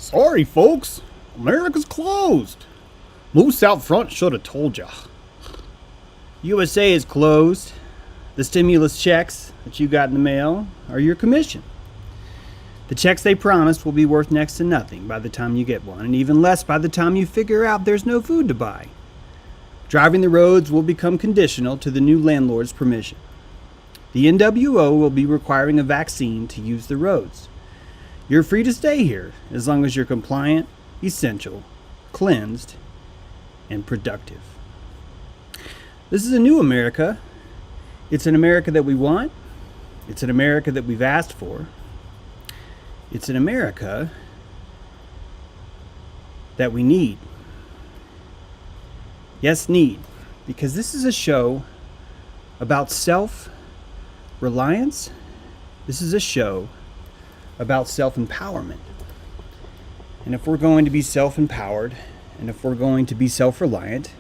Sorry, folks. America's closed. Moose out front should have told ya. USA is closed. The stimulus checks that you got in the mail are your commission. The checks they promised will be worth next to nothing by the time you get one, and even less by the time you figure out there's no food to buy. Driving the roads will become conditional to the new landlord's permission. The NWO will be requiring a vaccine to use the roads. You're free to stay here as long as you're compliant, essential, cleansed, and productive. This is a new America. It's an America that we want. It's an America that we've asked for. It's an America that we need. Yes, need. Because this is a show about self-reliance. This is a show about self-empowerment. And if we're going to be self-empowered, and if we're going to be self-reliant,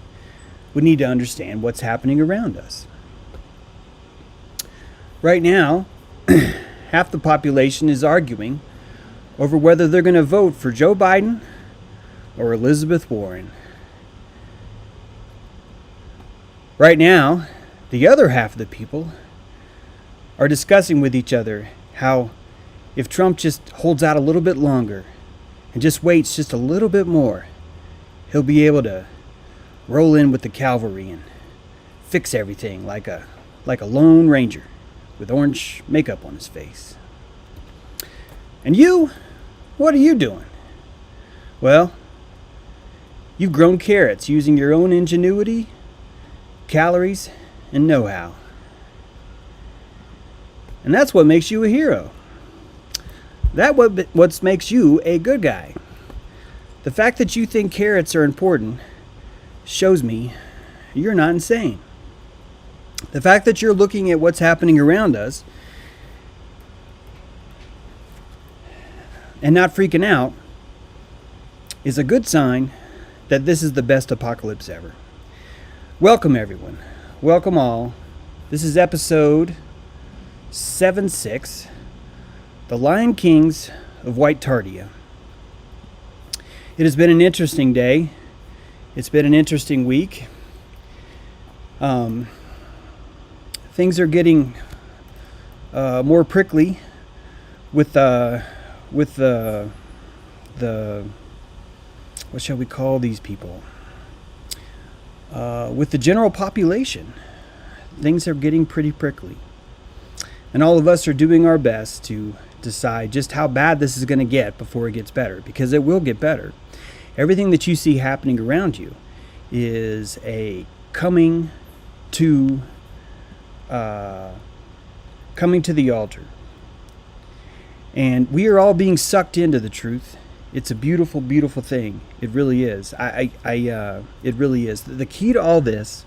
we need to understand what's happening around us. Right now, half the population is arguing over whether they're going to vote for Joe Biden or Elizabeth Warren. Right now, the other half of the people are discussing with each other how if Trump just holds out a little bit longer and just waits just a little bit more, he'll be able to roll in with the cavalry and fix everything like a lone ranger with orange makeup on his face. And you, what are you doing? Well, you've grown carrots using your own ingenuity, calories, and know-how. And that's what makes you a hero. That's what makes you a good guy. The fact that you think carrots are important shows me you're not insane. The fact that you're looking at what's happening around us and not freaking out is a good sign that this is the best apocalypse ever. Welcome, everyone. Welcome all. This is episode 7-6, The Lion Kings of Whitetardia. It has been an interesting day. It's been an interesting week. Things are getting more prickly with the what shall we call these people? With the general population, things are getting pretty prickly. And all of us are doing our best to decide just how bad this is going to get before it gets better, because it will get better. Everything that you see happening around you is a coming to the altar. And we are all being sucked into the truth. It's a beautiful, beautiful thing. It really is. It really is. The key to all this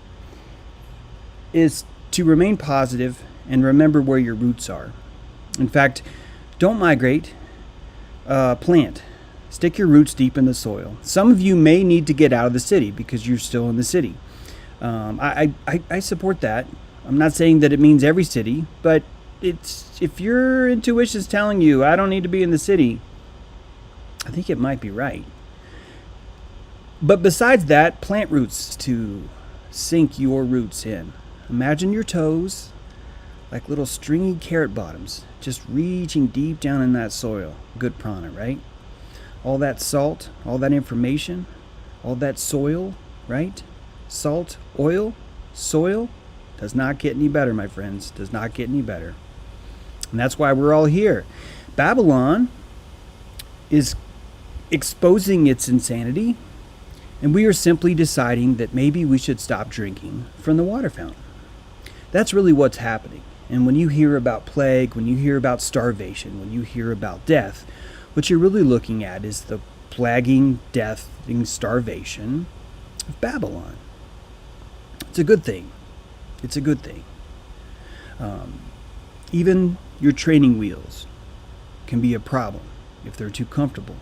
is to remain positive and remember where your roots are. In fact, don't migrate. Plant. Stick your roots deep in the soil. Some of you may need to get out of the city because you're still in the city. I support that. I'm not saying that it means every city, but if your intuition is telling you I don't need to be in the city, I think it might be right. But besides that, plant roots to sink your roots in. Imagine your toes like little stringy carrot bottoms, just reaching deep down in that soil. Good prana, right? All that salt, all that information, all that soil, right? Salt, oil, soil does not get any better, my friends. Does not get any better. And that's why we're all here. Babylon is exposing its insanity, and we are simply deciding that maybe we should stop drinking from the water fountain. That's really what's happening. And when you hear about plague, when you hear about starvation, when you hear about death, what you're really looking at is the plaguing, deathing starvation of Babylon. It's a good thing. It's a good thing. Even your training wheels can be a problem if they're too comfortable.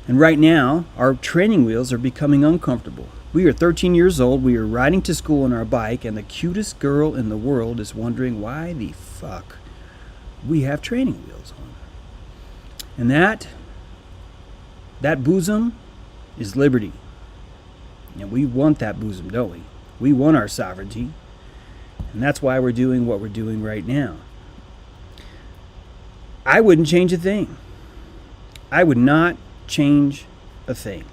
And right now, our training wheels are becoming uncomfortable. We are 13 years old, we are riding to school on our bike, and the cutest girl in the world is wondering why the fuck we have training wheels on. And that That bosom is liberty. And we want that bosom, don't we? We want our sovereignty. And that's why we're doing what we're doing right now. I wouldn't change a thing. I would not change a thing.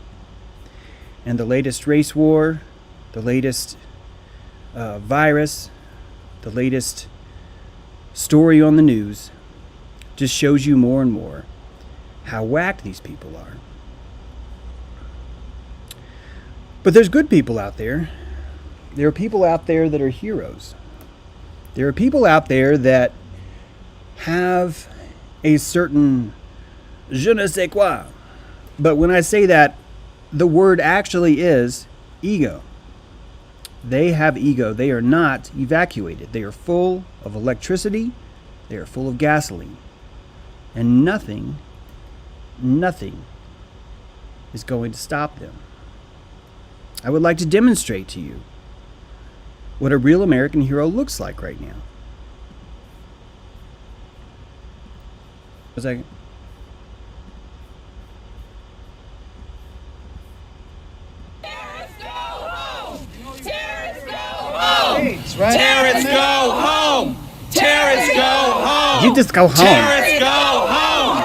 And the latest race war, the latest virus, the latest story on the news just shows you more and more how whacked these people are. But there's good people out there. There are people out there that are heroes. There are people out there that have a certain je ne sais quoi. But when I say that, the word actually is ego. They have ego. They are not evacuated. They are full of electricity. They are full of gasoline. And nothing is going to stop them. I would like to demonstrate to you what a real American hero looks like right now. A second. Terrorists go home! Terrorists go home! Right? Terrorists go home! Terrorists go home! You just go home. Terrorists go home!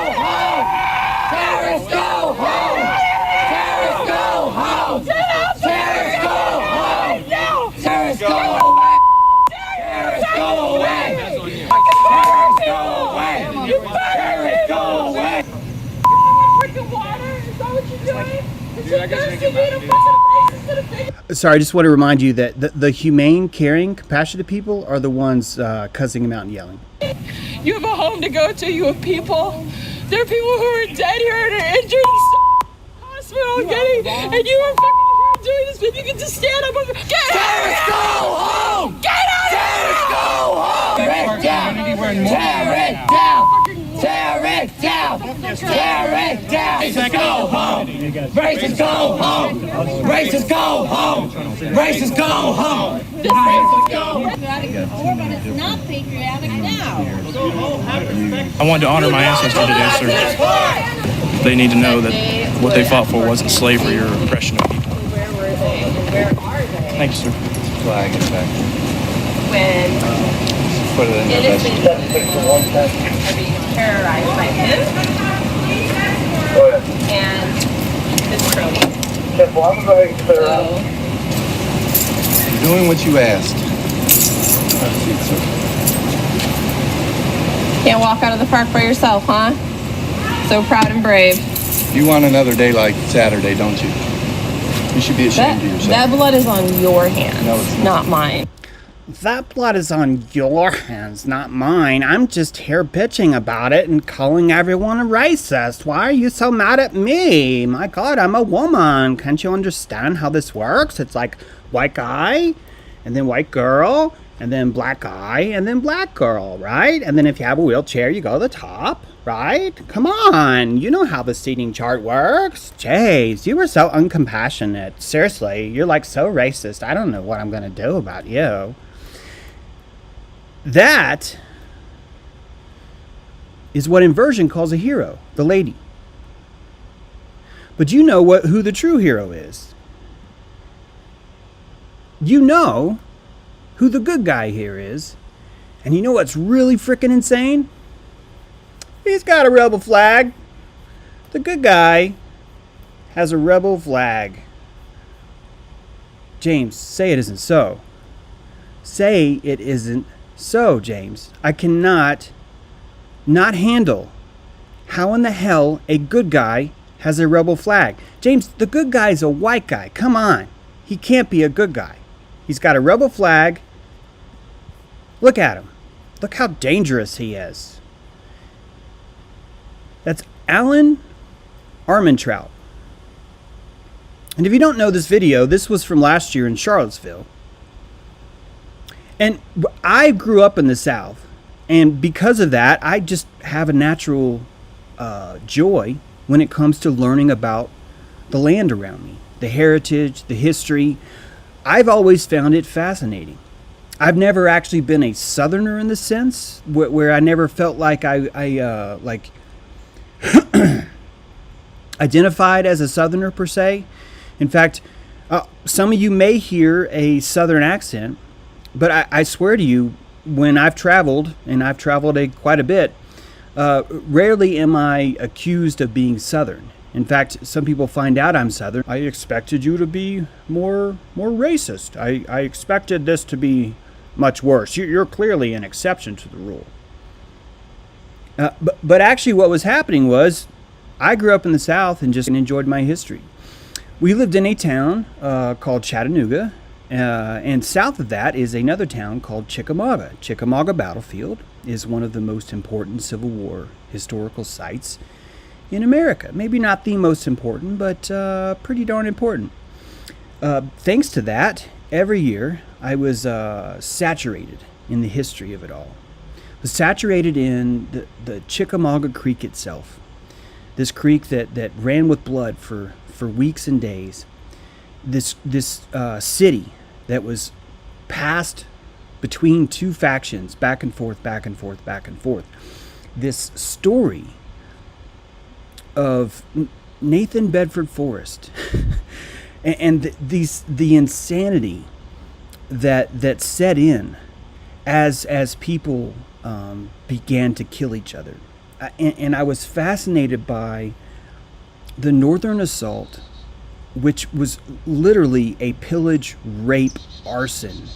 Terrorists go home! Terrorists go home! Terrorists go home! Terrorists go away! Terrorists go away! Terrorists go away! Terrorists go away! Drinking water? Is that what you're doing? Is you thirsty? You need a fucking racist to the face? Sorry, I just want to remind you that the humane, caring, compassionate people are the ones cussing him out and yelling. You have a home to go to. You have people. There are people who are dead here and are injured in the hospital and you are fucking here doing this, but you can just stand up and get Terrorists go home! Get out of Terrorists here! go home! Tear it down! Tear it down! Tear it down! Tear it down! Racists go home! Racists go home! Racists go home! Racists go home! Racists go home! Before, but it's not patriotic now. I wanted to honor my ancestors today, sir. They need to know that what they fought for wasn't slavery or oppression of people. Where were they? Where are they? Thank you, sir. Flag is back. When Put it in there. innocent people are being terrorized by him and his cronies. So, You're doing what you asked. can't walk out of the park by yourself, huh? So proud and brave. You want another day like Saturday, don't you? You should be ashamed of yourself. That blood is on your hands, No, it's not mine. That blood is on your hands, not mine. I'm just here bitching about it and calling everyone a racist. Why are you so mad at me? My God, I'm a woman. Can't you understand how this works? It's like white guy, and then white girl, and then black guy, and then black girl, right? And then if you have a wheelchair, you go to the top, right? Come on, you know how the seating chart works. Jeez, you were so uncompassionate. Seriously, you're like so racist. I don't know what I'm gonna do about you. That is what Inversion calls a hero, the lady. But you know who the true hero is. You know who the good guy here is. And you know what's really freaking insane? He's got a rebel flag. The good guy has a rebel flag. James, say it isn't so. Say it isn't so, James. I cannot not handle how in the hell a good guy has a rebel flag. James, the good guy's a white guy. Come on. He can't be a good guy. He's got a rebel flag. Look at him. Look how dangerous he is. That's Armentrout. And if you don't know this video, this was from last year in Charlottesville. And I grew up in the South, and because of that, I just have a natural joy when it comes to learning about the land around me, the heritage, the history. I've always found it fascinating. I've never actually been a Southerner in the sense where I never felt like I identified as a Southerner per se. In fact, some of you may hear a Southern accent, but I swear to you, when I've traveled, and I've traveled quite a bit, rarely am I accused of being Southern. In fact, some people find out I'm Southern. I expected you to be more racist. I expected this to be much worse. You're clearly an exception to the rule. But actually what was happening was I grew up in the South and just enjoyed my history. We lived in a town called Chattanooga, and south of that is another town called Chickamauga. Chickamauga Battlefield is one of the most important Civil War historical sites in America. Maybe not the most important, but pretty darn important. Thanks to that, every year I was saturated in the history of it all. I was saturated in the Chickamauga Creek itself. This creek that ran with blood for weeks and days. This city that was passed between two factions, back and forth, back and forth, back and forth. This story of Nathan Bedford Forrest and the insanity that set in as people began to kill each other. And I was fascinated by the Northern Assault, which was literally a pillage, rape, arson,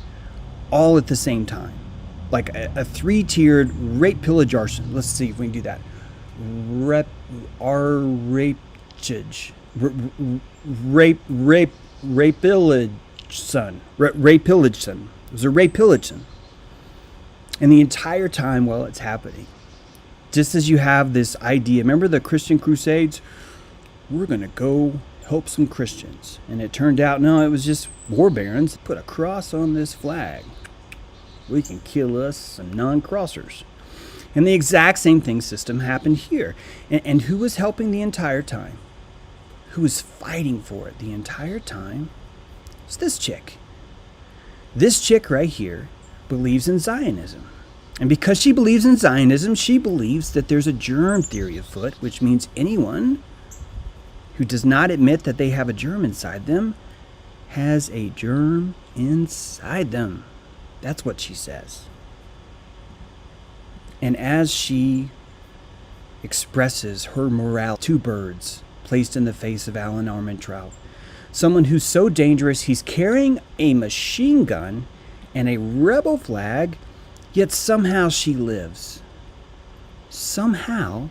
all at the same time. Like a three-tiered rape, pillage, arson. Let's see if we can do that. Rape-pillage-son. It was a rape-pillage-son. And the entire time while it's happening, just as you have this idea, remember the Christian Crusades? We're going to go help some Christians. And it turned out, no, it was just war barons. Put a cross on this flag. We can kill us some non-crossers. And the exact same thing system happened here. And who was helping the entire time? Who was fighting for it the entire time? It's this chick. This chick right here believes in Zionism. And because she believes in Zionism, she believes that there's a germ theory afoot, which means anyone who does not admit that they have a germ inside them has a germ inside them. That's what she says. And as she expresses her morale, two birds placed in the face of Alan Armentrout, someone who's so dangerous, he's carrying a machine gun and a rebel flag, yet somehow she lives. Somehow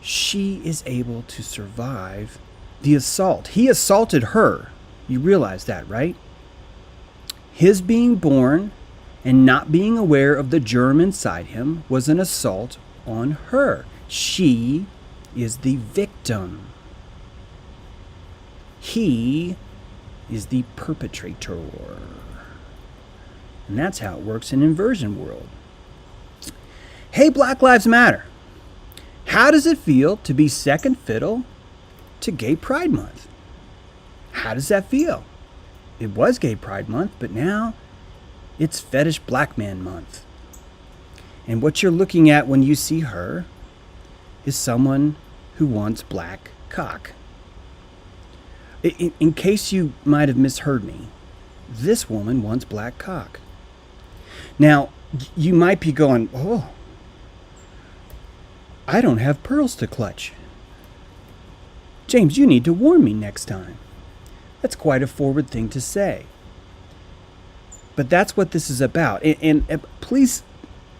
she is able to survive the assault. He assaulted her. You realize that, right? His being born and not being aware of the germ inside him was an assault on her. She is the victim. He is the perpetrator. And that's how it works in Inversion world. Hey, Black Lives Matter. How does it feel to be second fiddle to Gay Pride Month? How does that feel? It was Gay Pride Month, but now it's Fetish Black Man Month. And what you're looking at when you see her is someone who wants black cock. In case you might have misheard me, this woman wants black cock. Now, you might be going, oh, I don't have pearls to clutch. James, you need to warn me next time. That's quite a forward thing to say. But that's what this is about. And please,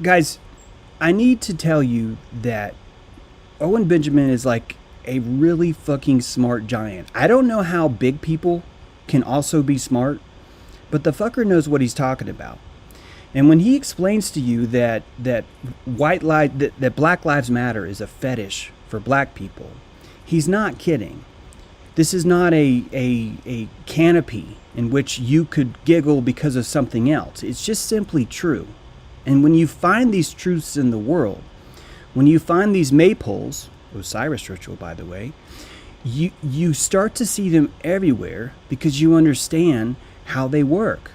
guys, I need to tell you that Owen Benjamin is like a really fucking smart giant. I don't know how big people can also be smart, but the fucker knows what he's talking about. And when he explains to you that Black Lives Matter is a fetish for black people, he's not kidding. This is not a canopy in which you could giggle because of something else. It's just simply true. And when you find these truths in the world, when you find these maypoles, Osiris ritual, by the way, you start to see them everywhere because you understand how they work.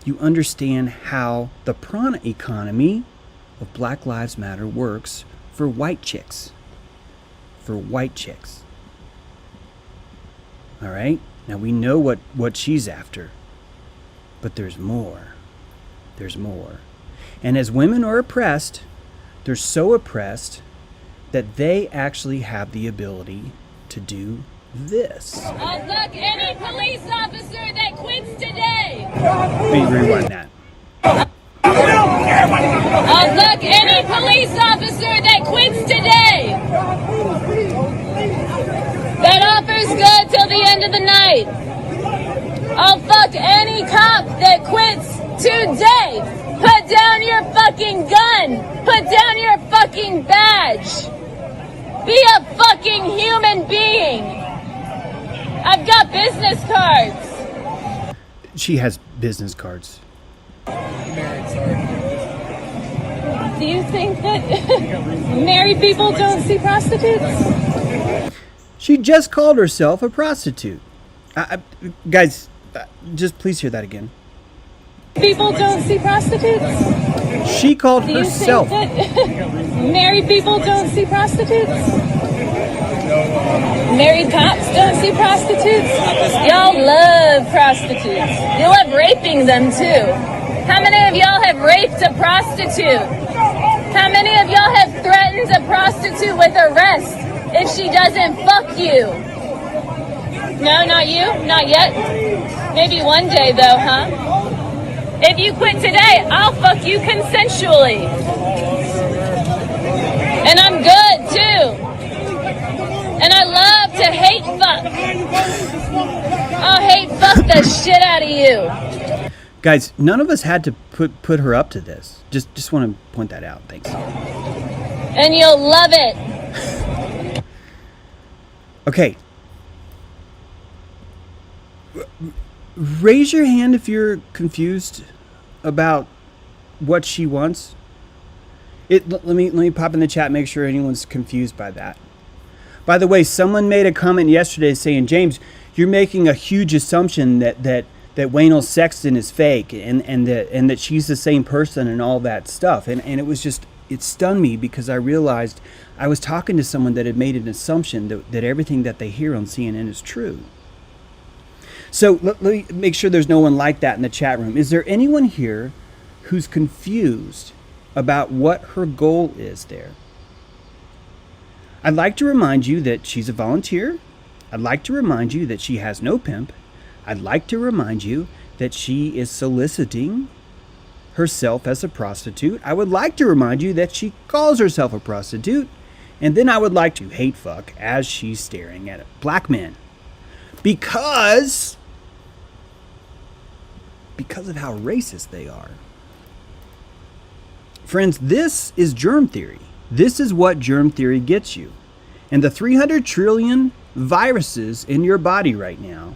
You understand how the prana economy of Black Lives Matter works for white chicks. For white chicks. All right? Now we know what she's after. But there's more. There's more. And as women are oppressed, they're so oppressed that they actually have the ability to do this. I'll fuck any police officer that quits today. Let me rewind that. I'll fuck any police officer that quits today. That offer's good till the end of the night. I'll fuck any cop that quits today. Put down your fucking gun. Put down your fucking badge. Be a fucking human being. I've got business cards. She has business cards. Do you think that married people don't see prostitutes? She just called herself a prostitute. Guys, just please hear that again. People don't see prostitutes? She called Do you herself. think that married people don't see prostitutes? Married cops don't see prostitutes? Y'all love prostitutes. You love raping them too. How many of y'all have raped a prostitute? How many of y'all have threatened a prostitute with arrest if she doesn't fuck you? No, not you? Not yet? Maybe one day though, huh? If you quit today, I'll fuck you consensually. And I'm good too. And I love to hate fuck. I'll hate fuck the shit out of you. Guys, none of us had to put her up to this. Just want to point that out. Thanks. And you'll love it. Okay. Raise your hand if you're confused about what she wants. Let me pop in the chat, make sure anyone's confused by that. By the way, someone made a comment yesterday saying, James, you're making a huge assumption that Waynell Sexton is fake and that she's the same person and all that stuff. And it was just, it stunned me because I realized I was talking to someone that had made an assumption that everything that they hear on CNN is true. So let me make sure there's no one like that in the chat room. Is there anyone here who's confused about what her goal is there? I'd like to remind you that she's a volunteer. I'd like to remind you that she has no pimp. I'd like to remind you that she is soliciting herself as a prostitute. I would like to remind you that she calls herself a prostitute. And then I would like to hate fuck as she's staring at black men. Because of how racist they are. Friends, this is germ theory. This is what germ theory gets you. And the 300 trillion viruses in your body right now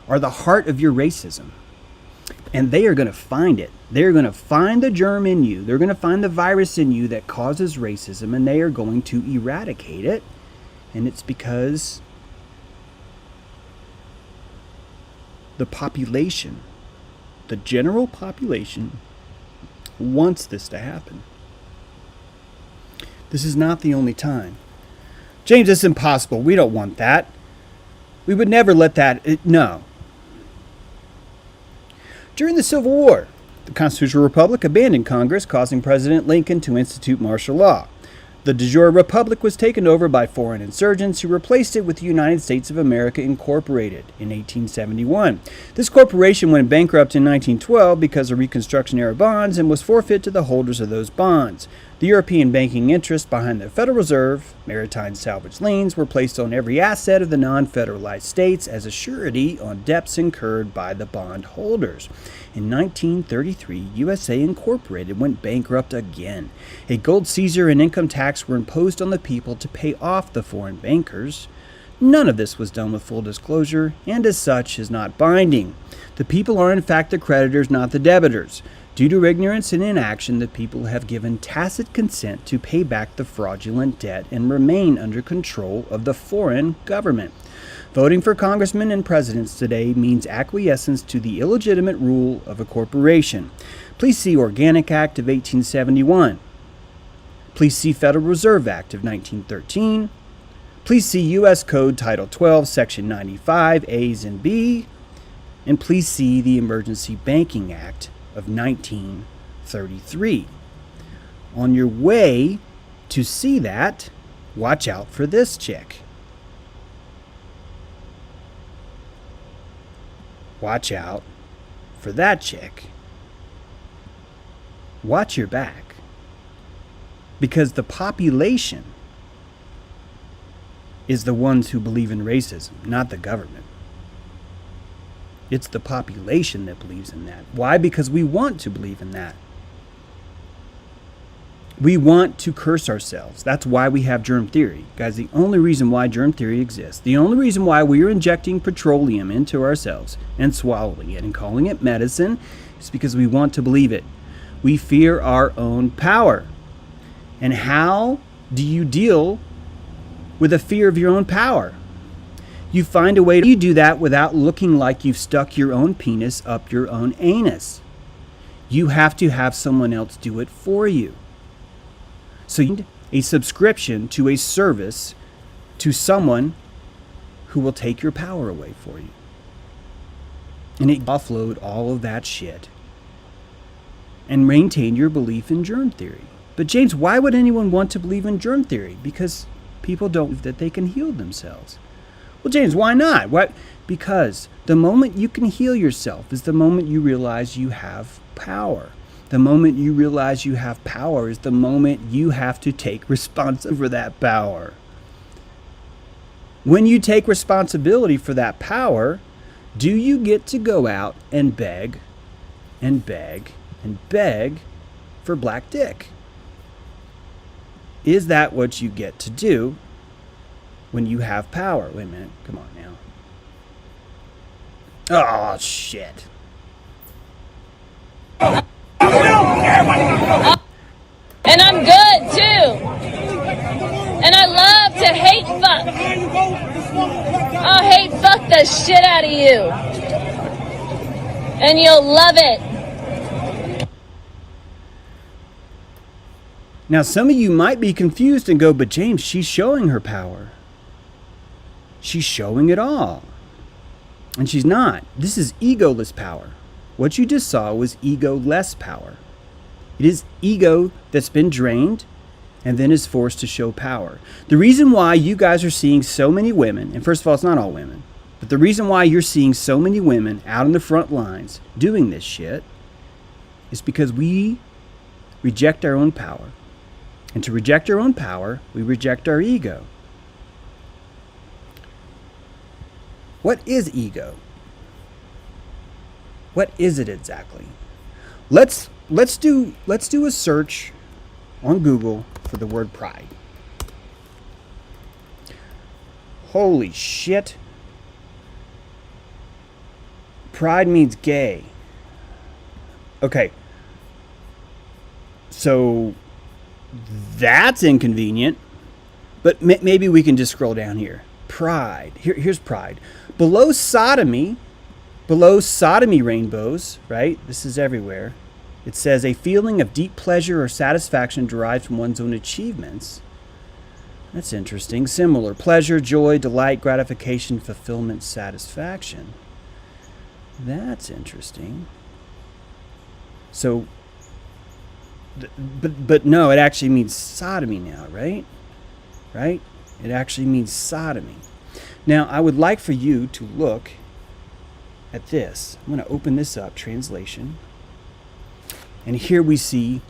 are the heart of your racism. And they are going to find it. They're going to find the germ in you. They're going to find the virus in you that causes racism, and they are going to eradicate it. And it's because the population, the general population, wants this to happen. This is not the only time. James, it's impossible. We don't want that. We would never let that. No. During the Civil War, the Constitutional Republic abandoned Congress, causing President Lincoln to institute martial law. The de jure republic was taken over by foreign insurgents who replaced it with the United States of America Incorporated in 1871. This corporation went bankrupt in 1912 because of Reconstruction-era bonds and was forfeit to the holders of those bonds. The European banking interests behind the Federal Reserve, maritime salvage liens, were placed on every asset of the non-federalized states as a surety on debts incurred by the bondholders. In 1933, USA Incorporated went bankrupt again. A gold seizure and income tax were imposed on the people to pay off the foreign bankers. None of this was done with full disclosure, and as such is not binding. The people are in fact the creditors, not the debitors. Due to ignorance and inaction, the people have given tacit consent to pay back the fraudulent debt and remain under control of the foreign government. Voting for congressmen and presidents today means acquiescence to the illegitimate rule of a corporation. Please see Organic Act of 1871. Please see Federal Reserve Act of 1913. Please see U.S. Code Title 12, Section 95, A's and B, and please see the Emergency Banking Act of 1933. On your way to see that, watch out for this chick. Watch out for that chick. Watch your back. Because the population is the ones who believe in racism, not the government. It's the population that believes in that. Why? Because we want to believe in that. We want to curse ourselves. That's why we have germ theory. Guys, the only reason why germ theory exists, the only reason why we are injecting petroleum into ourselves and swallowing it and calling it medicine is because we want to believe it. We fear our own power. And how do you deal with a fear of your own power? You find a way to do that without looking like you've stuck your own penis up your own anus. You have to have someone else do it for you. So you need a subscription to a service to someone who will take your power away for you. And it offload all of that shit and maintain your belief in germ theory. But James, why would anyone want to believe in germ theory? Because people don't believe that they can heal themselves. Well, James, why not? What? Because the moment you can heal yourself is the moment you realize you have power. The moment you realize you have power is the moment you have to take responsibility for that power. When you take responsibility for that power, do you get to go out and beg and beg and beg for black dick? Is that what you get to do when you have power? Wait a minute. Come on now. Oh, shit. And I'm good too. And I love to hate fuck. I'll hate fuck the shit out of you. And you'll love it. Now, some of you might be confused and go, but James, she's showing her power. She's showing it all. And she's not. This is egoless power. What you just saw was ego-less power. It is ego that's been drained and then is forced to show power. The reason why you guys are seeing so many women, and first of all, it's not all women, but the reason why you're seeing so many women out in the front lines doing this shit is because we reject our own power. And to reject our own power, we reject our ego. What is ego? What is it exactly? Let's do a search on Google for the word pride. Holy shit. Pride means gay. Okay. So that's inconvenient. But maybe we can just scroll down here. Pride. Here's pride. Below sodomy rainbows, right? This is everywhere. It says a feeling of deep pleasure or satisfaction derived from one's own achievements. That's interesting. Similar. Pleasure, joy, delight, gratification, fulfillment, satisfaction. That's interesting. So, but no, it actually means sodomy now, right? Right? It actually means sodomy. Now, I would like for you to look at this. I'm going to open this up, translation. And here we see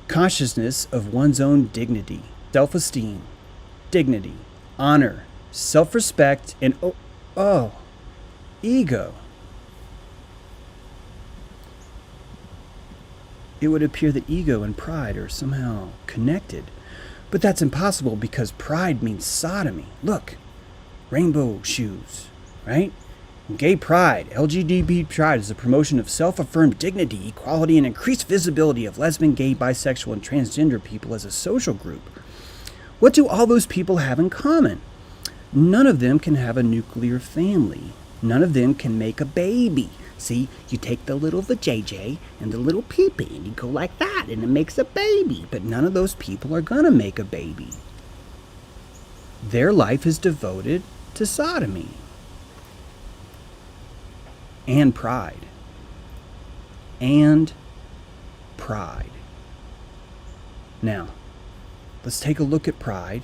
consciousness of one's own dignity, self-esteem, dignity, honor, self-respect, and ego. It would appear that ego and pride are somehow connected. But that's impossible because pride means sodomy. Look, rainbow shoes, right? Gay pride, LGBT pride, is a promotion of self-affirmed dignity, equality, and increased visibility of lesbian, gay, bisexual, and transgender people as a social group. What do all those people have in common? None of them can have a nuclear family. None of them can make a baby. See, you take the little vajayjay and the little pee-pee and you go like that and it makes a baby. But none of those people are gonna make a baby. their life is devoted to sodomy and pride. And pride. Now, let's take a look at pride.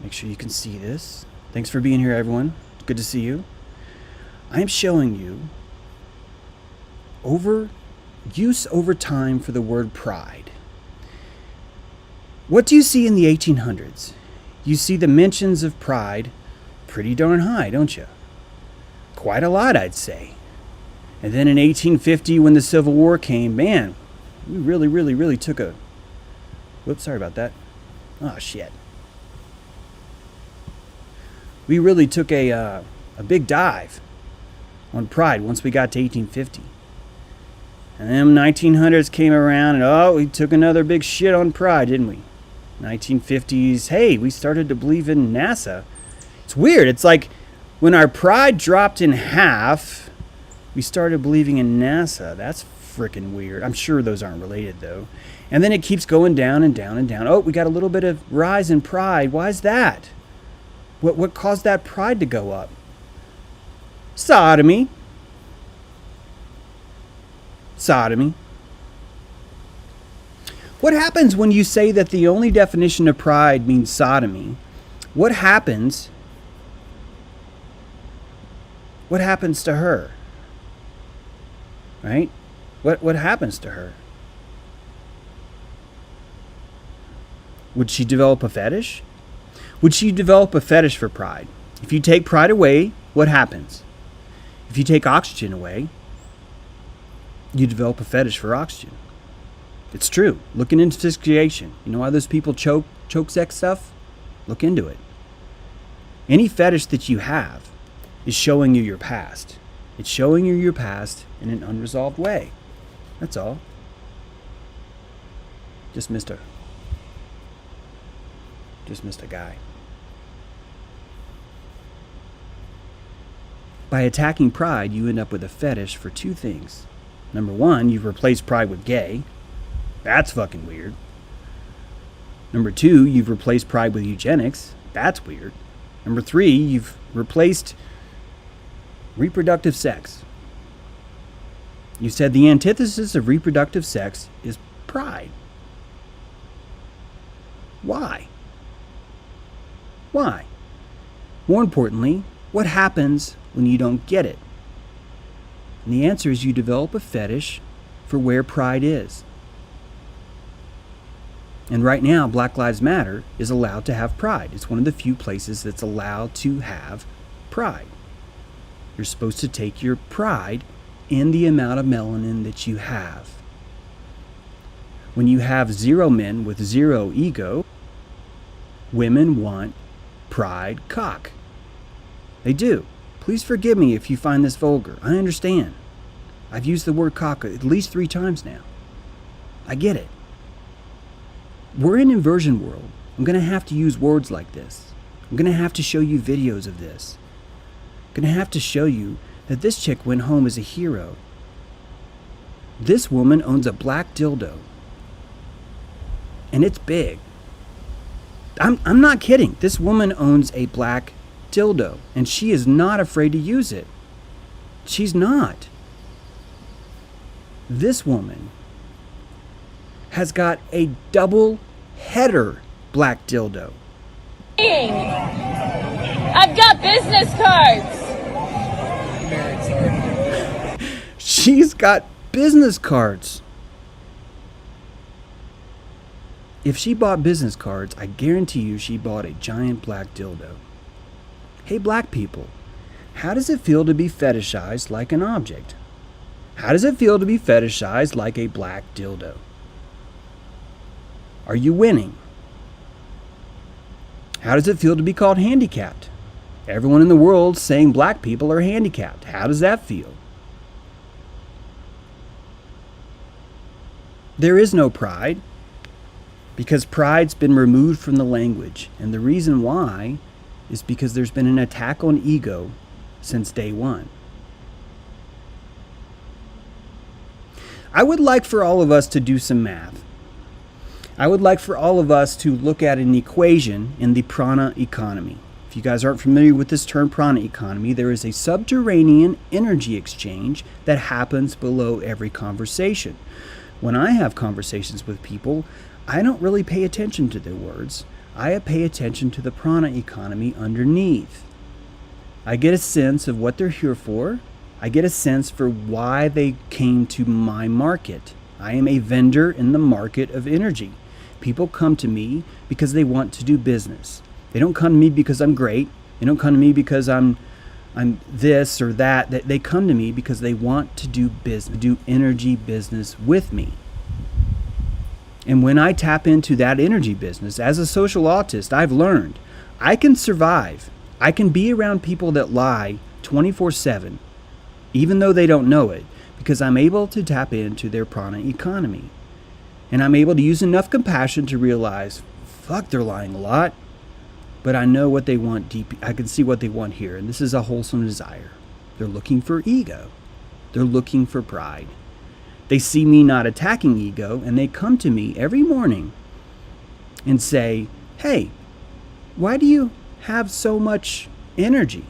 Make sure you can see this. Thanks for being here, everyone. Good to see you. I am showing you use over time for the word pride. What do you see in the 1800s? You see the mentions of pride pretty darn high, don't you? Quite a lot, I'd say. And then in 1850, when the Civil War came, man, we really took a... Whoops, sorry about that. Oh, shit. We really took a big dive on pride once we got to 1850. And then 1900s came around, and we took another big shit on pride, didn't we? 1950s, hey, we started to believe in NASA. It's weird. It's like when our pride dropped in half, we started believing in NASA. That's freaking weird. I'm sure those aren't related, though. And then it keeps going down and down and down. Oh, we got a little bit of rise in pride. Why is that? What caused that pride to go up? Sodomy. Sodomy. What happens when you say that the only definition of pride means sodomy? What happens? What happens to her? Right? What happens to her? Would she develop a fetish? Would she develop a fetish for pride? If you take pride away, what happens? If you take oxygen away, you develop a fetish for oxygen. It's true. Look into asphyxiation. You know why those people choke sex stuff? Look into it. Any fetish that you have is showing you your past. It's showing you your past in an unresolved way. That's all. Just missed a guy. By attacking pride, you end up with a fetish for two things. Number one, you've replaced pride with gay. That's fucking weird. Number two, you've replaced pride with eugenics. That's weird. Number three, you've replaced reproductive sex. You said the antithesis of reproductive sex is pride. Why? Why? More importantly, what happens when you don't get it? And the answer is you develop a fetish for where pride is. And right now, Black Lives Matter is allowed to have pride. It's one of the few places that's allowed to have pride. You're supposed to take your pride in the amount of melanin that you have. When you have zero men with zero ego, women want pride cock. They do. Please forgive me if you find this vulgar. I understand. I've used the word cock at least 3 times now. I get it. We're in inversion world. I'm going to have to use words like this. I'm going to have to show you videos of this. I'm going to have to show you that this chick went home as a hero. This woman owns a black dildo. And it's big. I'm not kidding. This woman owns a black dildo. And she is not afraid to use it. She's not. This woman has got a double header black dildo. I've got business cards. She's got business cards. If she bought business cards, I guarantee you she bought a giant black dildo. Hey, black people, how does it feel to be fetishized like an object? How does it feel to be fetishized like a black dildo? Are you winning? How does it feel to be called handicapped? Everyone in the world saying black people are handicapped. How does that feel? There is no pride because pride's been removed from the language. And the reason why is because there's been an attack on ego since day one. I would like for all of us to do some math. I would like for all of us to look at an equation in the prana economy. If you guys aren't familiar with this term prana economy, there is a subterranean energy exchange that happens below every conversation. When I have conversations with people, I don't really pay attention to their words. I pay attention to the prana economy underneath. I get a sense of what they're here for. I get a sense for why they came to my market. I am a vendor in the market of energy. People come to me because they want to do business. They don't come to me because I'm great. They don't come to me because I'm this or that. They come to me because they want to do business, do energy business with me. And when I tap into that energy business, as a social autist, I've learned I can survive. I can be around people that lie 24/7, even though they don't know it, because I'm able to tap into their prana economy. And I'm able to use enough compassion to realize, fuck, they're lying a lot, but I know what they want deep. I can see what they want here, and this is a wholesome desire. They're looking for ego. They're looking for pride. They see me not attacking ego, and they come to me every morning and say, hey, why do you have so much energy?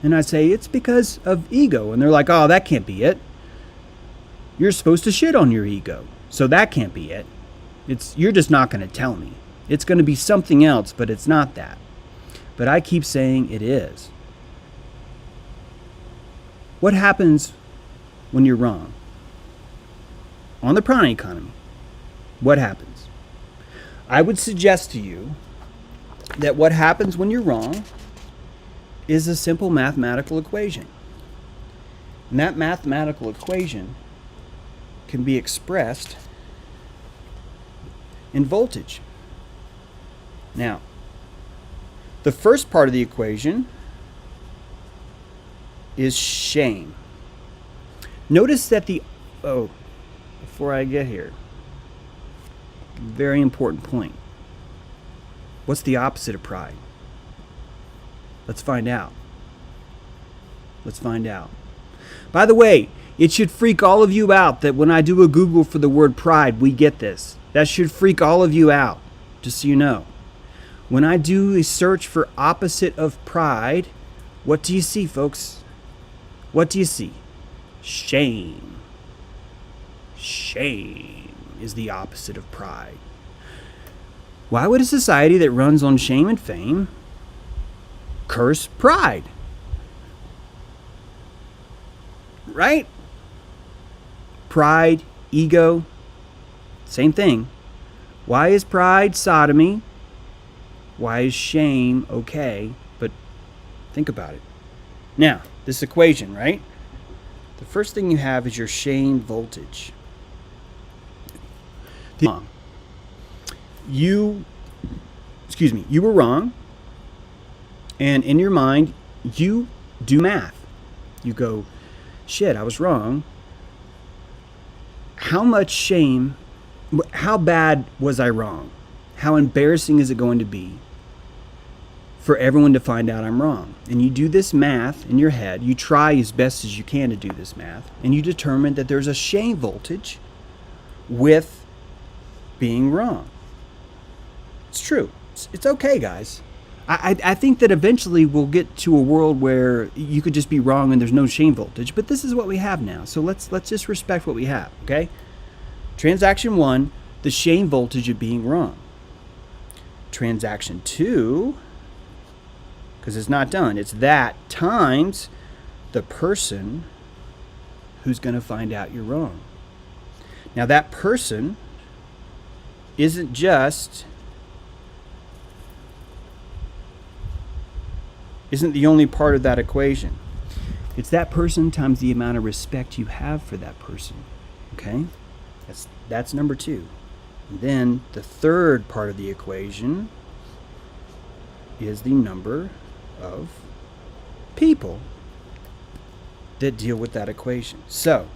And I say, it's because of ego. And they're like, oh, that can't be it. You're supposed to shit on your ego, so that can't be it. You're just not going to tell me. It's going to be something else, but it's not that. But I keep saying it is. What happens when you're wrong? On the prana economy, what happens? I would suggest to you that what happens when you're wrong is a simple mathematical equation. And that mathematical equation can be expressed in voltage. Now, the first part of the equation is shame. Notice that before I get here, very important point. What's the opposite of pride? Let's find out. Let's find out. By the way, it should freak all of you out that when I do a Google for the word pride, we get this. That should freak all of you out, just so you know. When I do a search for opposite of pride, what do you see, folks? What do you see? Shame. Shame is the opposite of pride. Why would a society that runs on shame and fame curse pride? Right? Pride, ego, same thing. Why is pride sodomy? Why is shame okay? But think about it. Now, this equation, right? The first thing you have is your shame voltage. You were wrong, and in your mind, you do math. You go, shit, I was wrong. How much shame, how bad was I wrong? How embarrassing is it going to be for everyone to find out I'm wrong? And you do this math in your head. You try as best as you can to do this math, and you determine that there's a shame voltage with being wrong. It's true. It's okay, guys. I think that eventually we'll get to a world where you could just be wrong and there's no shame voltage, but this is what we have now. So let's just respect what we have, okay? Transaction 1, the shame voltage of being wrong. Transaction 2, because it's not done, it's that times the person who's going to find out you're wrong. Now that person isn't the only part of that equation. It's that person times the amount of respect you have for that person. Okay? That's number 2. And then the third part of the equation is the number of people that deal with that equation. So,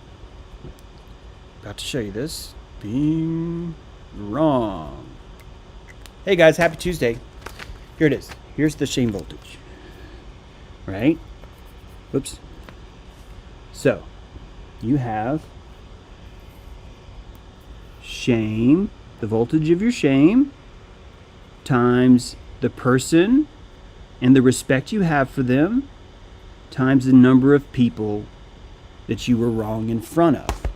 about to show you this. Being wrong. Hey guys, happy Tuesday. Here it is. Here's the shame voltage. Right? Whoops. So, you have shame the voltage of your shame, times the person and the respect you have for them, times the number of people that you were wrong in front of.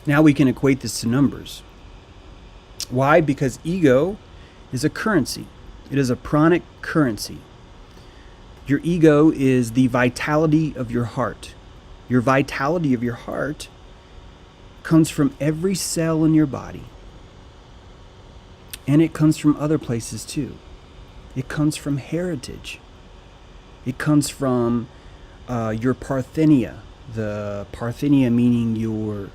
Now we can equate this to numbers. Why? Because ego is a currency. It is a pranic currency. Your ego is the vitality of your heart. Your vitality of your heart comes from every cell in your body. And it comes from other places too. It comes from heritage. It comes from your parthenia. The parthenia meaning your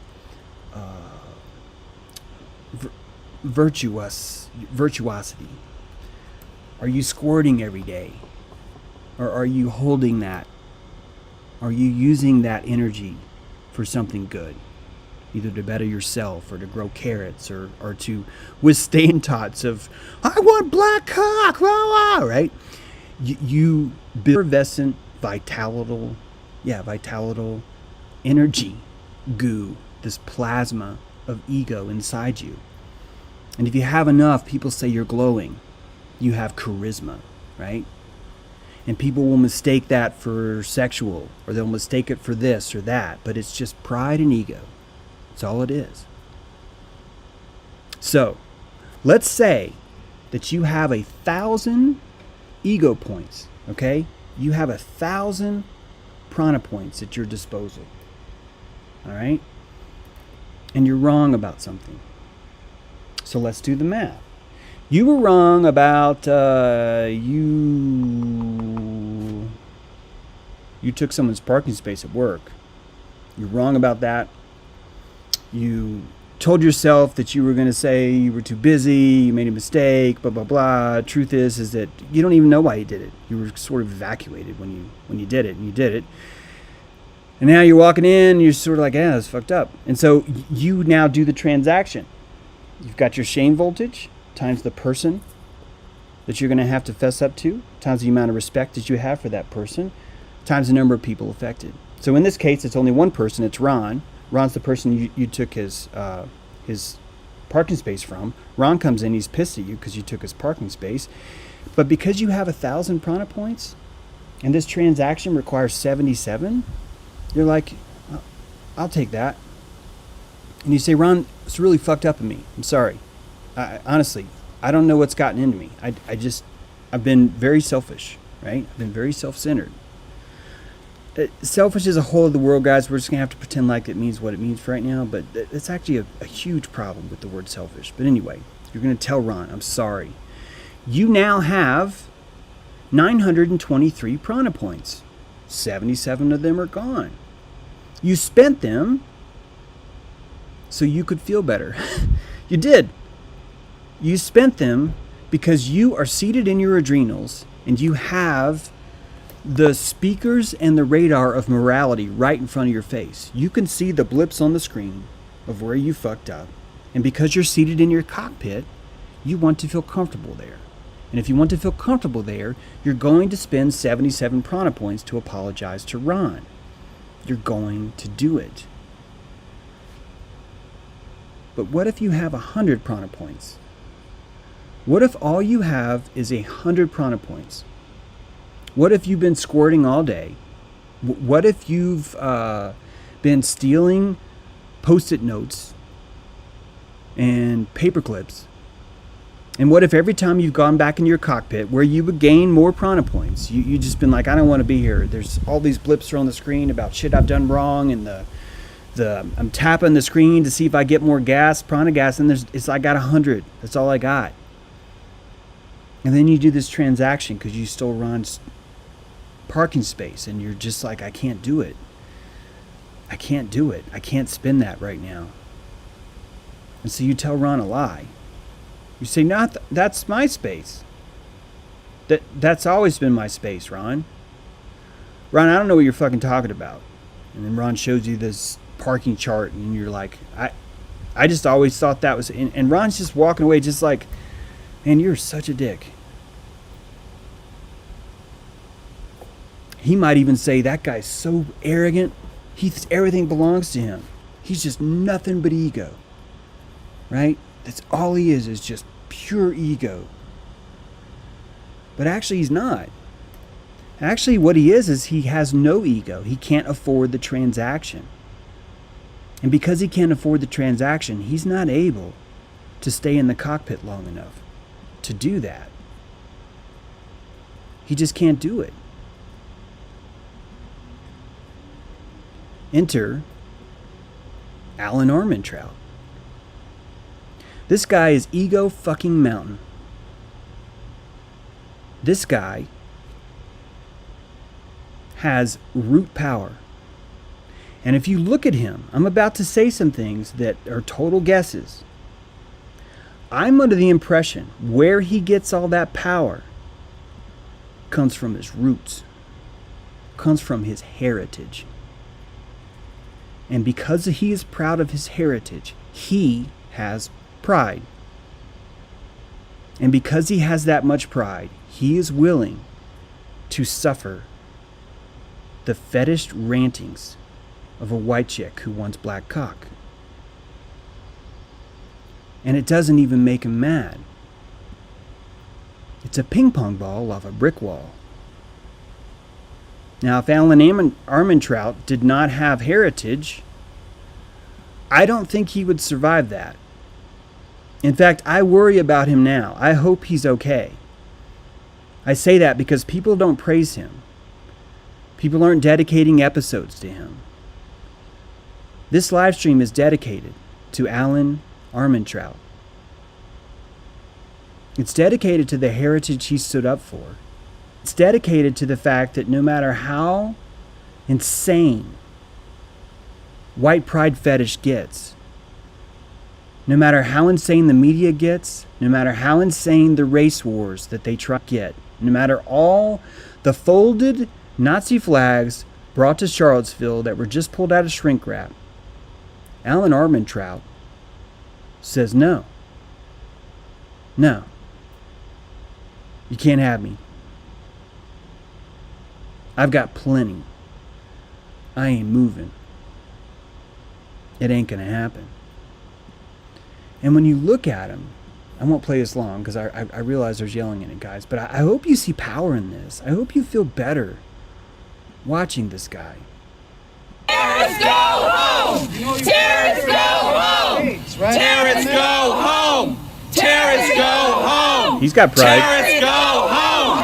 virtuosity. Are you squirting every day? Or are you holding that? Are you using that energy for something good? Either to better yourself or to grow carrots or to withstand thoughts of, I want black cock, blah, blah, right? You build effervescent, vital energy goo, this plasma of ego inside you. And if you have enough, people say you're glowing. You have charisma, right? And people will mistake that for sexual, or they'll mistake it for this or that, but it's just pride and ego. That's all it is. So, let's say that you have 1,000 ego points, okay? You have 1,000 prana points at your disposal, all right? And you're wrong about something. So let's do the math. You were wrong about you took someone's parking space at work. You're wrong about that. You told yourself that you were going to say you were too busy, you made a mistake, blah, blah, blah. Truth is that you don't even know why you did it. You were sort of evacuated when you did it, and you did it. And now you're walking in, and you're sort of like, yeah, that's fucked up. And so you now do the transaction. You've got your shame voltage times the person that you're going to have to fess up to, times the amount of respect that you have for that person, times the number of people affected. So in this case, it's only one person. It's Ron. Ron's the person you took his parking space from. Ron comes in, he's pissed at you because you took his parking space. But because you have 1,000 prana points, and this transaction requires 77, you're like, I'll take that. And you say, Ron, it's really fucked up of me. I'm sorry. Honestly, I don't know what's gotten into me. I've been very selfish, right? I've been very self-centered. Selfish is a whole of the world, guys. We're just going to have to pretend like it means what it means for right now. But it's actually a huge problem with the word selfish. But anyway, you're going to tell Ron, I'm sorry. You now have 923 prana points. 77 of them are gone. You spent them so you could feel better. You did. You spent them because you are seated in your adrenals and you have the speakers and the radar of morality right in front of your face. You can see the blips on the screen of where you fucked up. And because you're seated in your cockpit, you want to feel comfortable there. And if you want to feel comfortable there, you're going to spend 77 prana points to apologize to Ron. You're going to do it. But what if you have 100 prana points? What if all you have is 100 prana points? What if you've been squirting all day? What if you've been stealing Post-it notes and paper clips? And what if every time you've gone back in your cockpit where you would gain more prana points, you just been like, I don't want to be here. There's all these blips are on the screen about shit I've done wrong, and I'm tapping the screen to see if I get more gas, prana gas, and I got 100. That's all I got. And then you do this transaction because you stole Ron's parking space, and you're just like, I can't do it. I can't do it. I can't spend that right now. And so you tell Ron a lie. You say, no, that's my space. That's always been my space, Ron. Ron, I don't know what you're fucking talking about. And then Ron shows you this parking chart, and you're like, I just always thought that was... And Ron's just walking away just like, man, you're such a dick. He might even say, that guy's so arrogant. Everything belongs to him. He's just nothing but ego, right? That's all he is just pure ego. But actually he's not. Actually what he is he has no ego. He can't afford the transaction. And because he can't afford the transaction, he's not able to stay in the cockpit long enough to do that. He just can't do it. Enter Alan Armentrout. This guy is ego fucking mountain. This guy has root power. And if you look at him, I'm about to say some things that are total guesses. I'm under the impression where he gets all that power comes from his roots, comes from his heritage. And because he is proud of his heritage, he has pride. And because he has that much pride, he is willing to suffer the fetish rantings of a white chick who wants black cock. And it doesn't even make him mad. It's a ping pong ball off a brick wall. Now, if Alan Armentrout did not have heritage, I don't think he would survive that. In fact, I worry about him now. I hope he's okay. I say that because people don't praise him. People aren't dedicating episodes to him. This live stream is dedicated to Alan Armentrout. It's dedicated to the heritage he stood up for. It's dedicated to the fact that no matter how insane white pride fetish gets, no matter how insane the media gets, no matter how insane the race wars that they try to get, no matter all the folded Nazi flags brought to Charlottesville that were just pulled out of shrink wrap, Alan Armentrout says no. No. You can't have me. I've got plenty. I ain't moving. It ain't gonna happen. And when you look at him, I won't play this long because I realize there's yelling in it, guys, but I hope you see power in this. I hope you feel better watching this guy. Terrorists go home! Terrorists go home! Terrorists go home! Terrorists go home! He's got pride. Terrorists go home!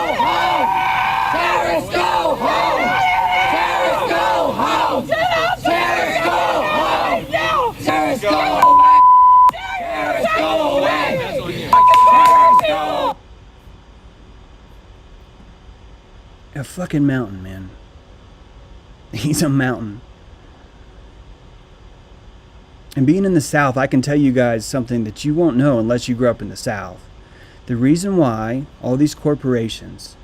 Terrorists go home! Terrorists go home! Terrorists go home! Terrorists go away! Terrorists go away! Terrorists go! A fucking mountain, man. He's a mountain. And being in the South, I can tell you guys something that you won't know unless you grew up in the South. The reason why all these corporations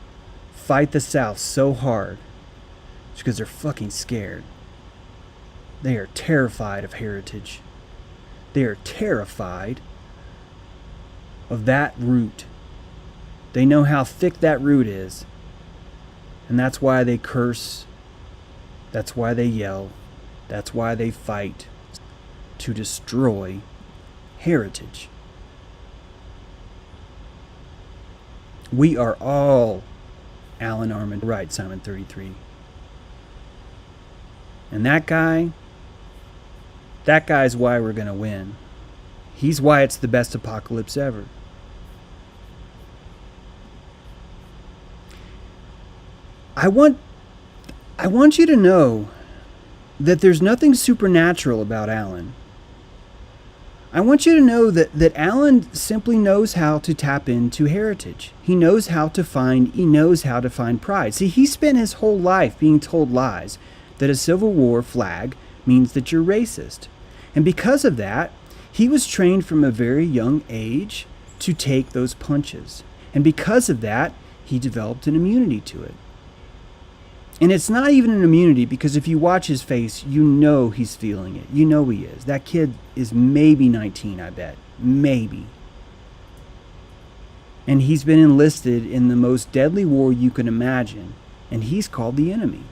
fight the South so hard is because they're fucking scared. They are terrified of heritage. They are terrified of that root. They know how thick that root is. And that's why they curse. That's why they yell. That's why they fight to destroy heritage. We are all Alan Armentrout. Right, Simon 33. And that guy's why we're going to win. He's why it's the best apocalypse ever. I want you to know that there's nothing supernatural about Alan. I want you to know that Alan simply knows how to tap into heritage. He knows how to find pride. See, he spent his whole life being told lies, that a Civil War flag means that you're racist. And because of that, he was trained from a very young age to take those punches. And because of that, he developed an immunity to it. And it's not even an immunity, because if you watch his face, you know he's feeling it. You know he is. That kid is maybe 19, I bet. Maybe. And he's been enlisted in the most deadly war you can imagine. And he's called the enemy.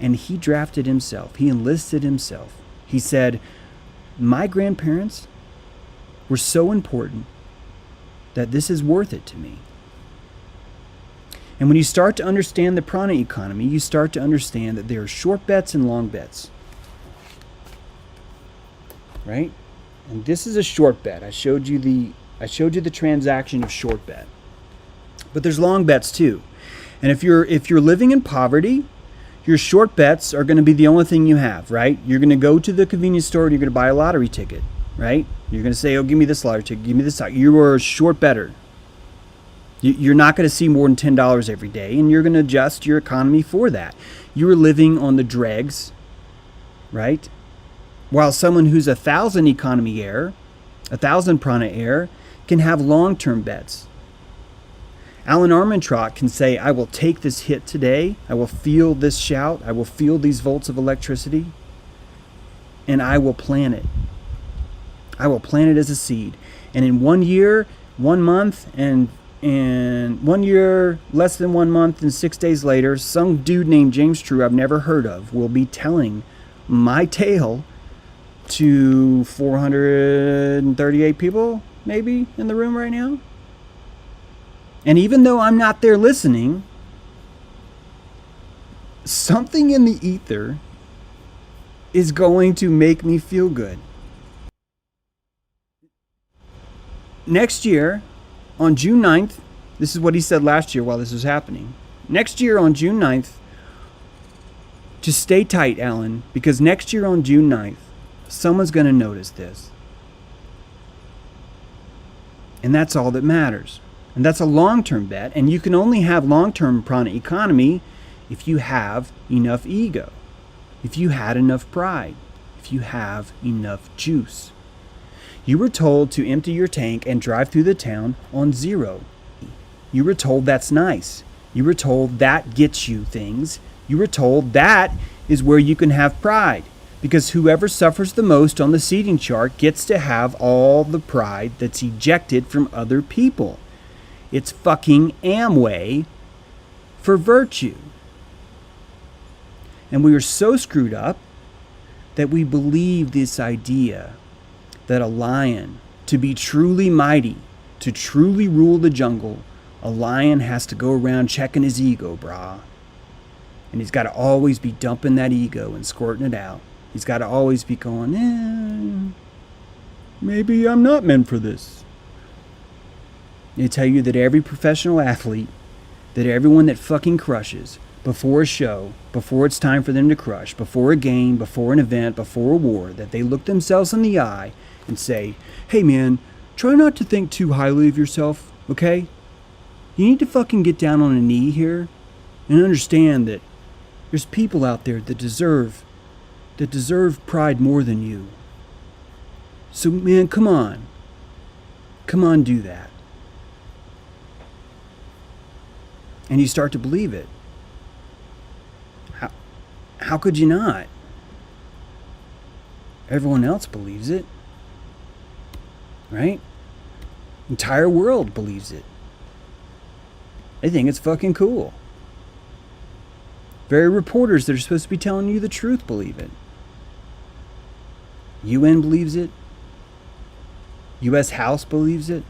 And he drafted himself. He enlisted himself. He said, my grandparents were so important that this is worth it to me. And when you start to understand the prana economy, you start to understand that there are short bets and long bets. Right? And this is a short bet. I showed you the transaction of short bet. But there's long bets too. And if you're living in poverty, your short bets are going to be the only thing you have, right? You're going to go to the convenience store and you're going to buy a lottery ticket, right? You're going to say, oh, give me this lottery ticket, give me this. You are a short better. You're not going to see more than $10 every day, and you're going to adjust your economy for that. You're living on the dregs, right? While someone who's 1,000 economy air, 1,000 prana air, can have long-term bets. Alan Armentrout can say, I will take this hit today, I will feel this shout, I will feel these volts of electricity, and I will plant it. I will plant it as a seed. And in 1 year, 1 month, and 1 year, less than 1 month, and 6 days later, some dude named James True I've never heard of will be telling my tale to 438 people, maybe, in the room right now. And even though I'm not there listening, something in the ether is going to make me feel good. Next year, on June 9th, this is what he said last year while this was happening. Next year on June 9th, just stay tight, Alan, because next year on June 9th, someone's going to notice this. And that's all that matters. And that's a long-term bet, and you can only have long-term prana economy if you have enough ego, if you had enough pride, if you have enough juice. You were told to empty your tank and drive through the town on 0. You were told that's nice. You were told that gets you things. You were told that is where you can have pride, because whoever suffers the most on the seating chart gets to have all the pride that's ejected from other people. It's fucking Amway for virtue. And we are so screwed up that we believe this idea that a lion, to be truly mighty, to truly rule the jungle, a lion has to go around checking his ego, brah. And he's got to always be dumping that ego and squirting it out. He's got to always be going, maybe I'm not meant for this. They tell you that every professional athlete, that everyone that fucking crushes, before a show, before it's time for them to crush, before a game, before an event, before a war, that they look themselves in the eye and say, hey man, try not to think too highly of yourself, okay? You need to fucking get down on a knee here and understand that there's people out there that deserve pride more than you. So man, come on, do that. And you start to believe it. How could you not? Everyone else believes it. Right? Entire world believes it. They think it's fucking cool. Very reporters that are supposed to be telling you the truth believe it. UN believes it. US House believes it.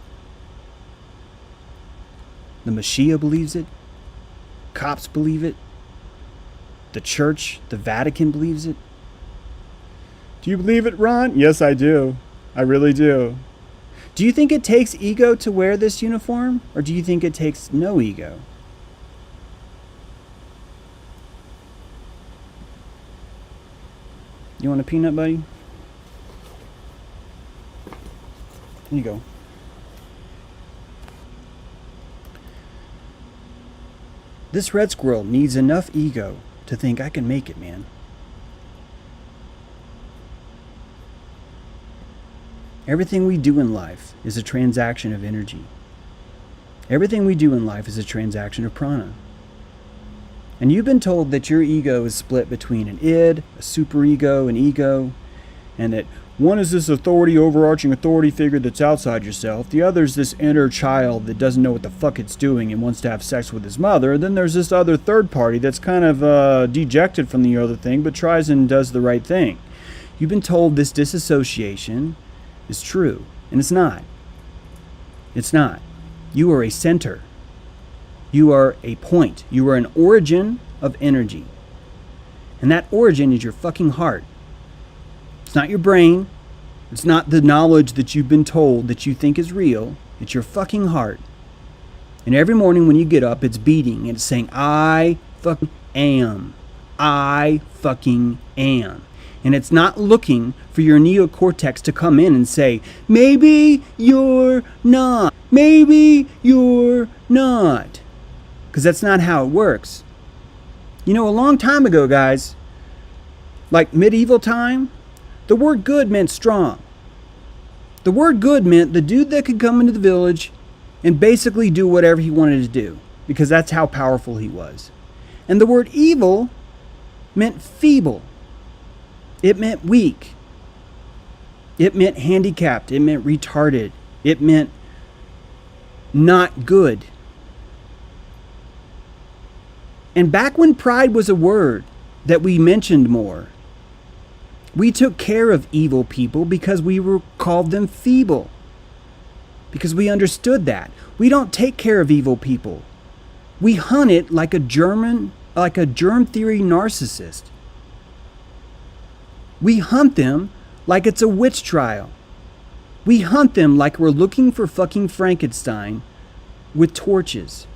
The Mashiach believes it. Cops believe it. The church, the Vatican believes it. Do you believe it, Ron? Yes, I do. I really do. Do you think it takes ego to wear this uniform? Or do you think it takes no ego? You want a peanut, buddy? Here you go. This red squirrel needs enough ego to think I can make it, man. Everything we do in life is a transaction of energy. Everything we do in life is a transaction of prana. And you've been told that your ego is split between an id, a superego, an ego, and that one is this authority, overarching authority figure that's outside yourself. The other is this inner child that doesn't know what the fuck it's doing and wants to have sex with his mother. Then there's this other third party that's kind of dejected from the other thing, but tries and does the right thing. You've been told this disassociation is true, and it's not. It's not. You are a center. You are a point. You are an origin of energy. And that origin is your fucking heart. It's not your brain. It's not the knowledge that you've been told that you think is real. It's your fucking heart. And every morning when you get up, it's beating. And it's saying, I fucking am. I fucking am. And it's not looking for your neocortex to come in and say, maybe you're not. Maybe you're not. Because that's not how it works. You know, a long time ago, guys, like medieval time, the word good meant strong. The word good meant the dude that could come into the village and basically do whatever he wanted to do, because that's how powerful he was. And the word evil meant feeble. It meant weak. It meant handicapped. It meant retarded. It meant not good. And back when pride was a word that we mentioned more, we took care of evil people because we called them feeble. Because we understood that. We don't take care of evil people. We hunt it like a germ theory narcissist. We hunt them like it's a witch trial. We hunt them like we're looking for fucking Frankenstein with torches.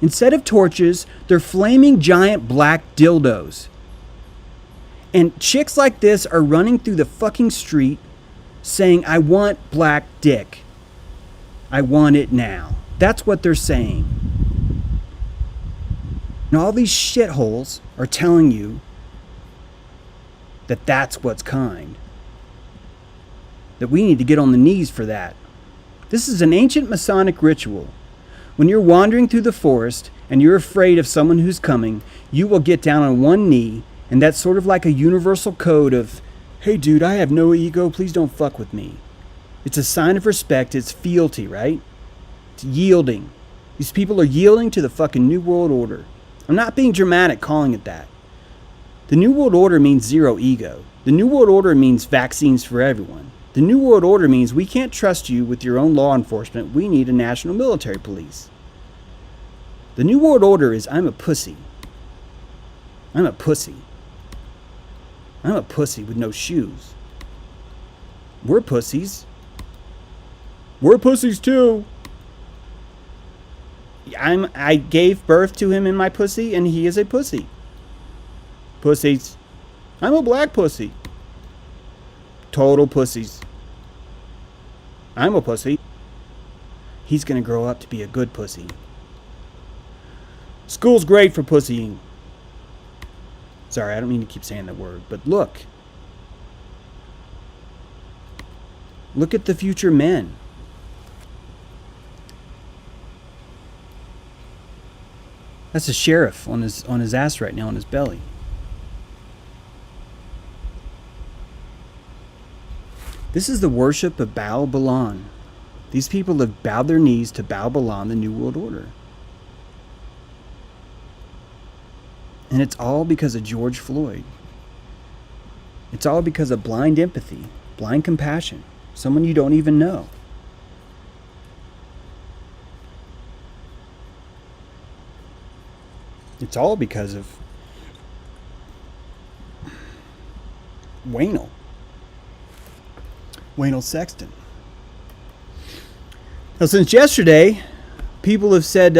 Instead of torches, they're flaming giant black dildos. And chicks like this are running through the fucking street saying, I want black dick. I want it now. That's what they're saying. And all these shitholes are telling you that that's what's kind. That we need to get on the knees for that. This is an ancient Masonic ritual. When you're wandering through the forest and you're afraid of someone who's coming, you will get down on one knee, and that's sort of like a universal code of, hey dude, I have no ego, please don't fuck with me. It's a sign of respect, it's fealty, right? It's yielding. These people are yielding to the fucking New World Order. I'm not being dramatic calling it that. The New World Order means zero ego. The New World Order means vaccines for everyone. The New World Order means we can't trust you with your own law enforcement. We need a national military police. The New World Order is I'm a pussy. I'm a pussy. I'm a pussy with no shoes. We're pussies. We're pussies too. I gave birth to him in my pussy, and he is a pussy. Pussies. I'm a black pussy. Total pussies. I'm a pussy. He's gonna grow up to be a good pussy. School's great for pussying. Sorry, I don't mean to keep saying that word, but look. Look at the future men. That's a sheriff on his ass right now, on his belly. This is the worship of Baal Balan. These people have bowed their knees to Baal Balan, the New World Order. And it's all because of George Floyd. It's all because of blind empathy, blind compassion, someone you don't even know. It's all because of Waynell Sexton. Now, since yesterday, people have said,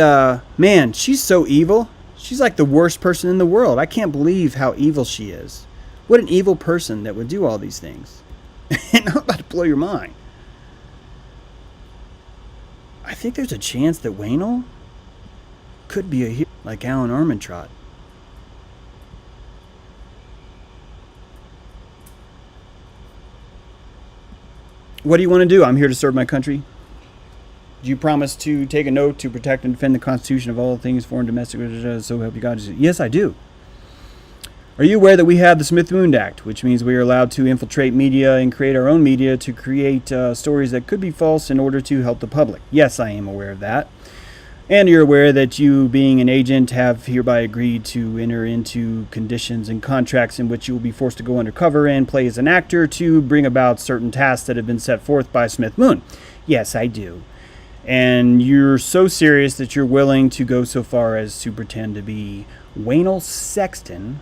man, she's so evil. She's like the worst person in the world. I can't believe how evil she is. What an evil person that would do all these things. And I'm about to blow your mind. I think there's a chance that Waynell could be a hero like Alan Armentrout. What do you want to do? I'm here to serve my country. Do you promise to take an oath to protect and defend the Constitution of all things, foreign, domestic, so help you God? Yes, I do. Are you aware that we have the Smith-Moon Act, which means we are allowed to infiltrate media and create our own media to create stories that could be false in order to help the public? Yes, I am aware of that. And you're aware that you, being an agent, have hereby agreed to enter into conditions and contracts in which you will be forced to go undercover and play as an actor to bring about certain tasks that have been set forth by Smith Moon. Yes, I do. And you're so serious that you're willing to go so far as to pretend to be Waynell Sexton,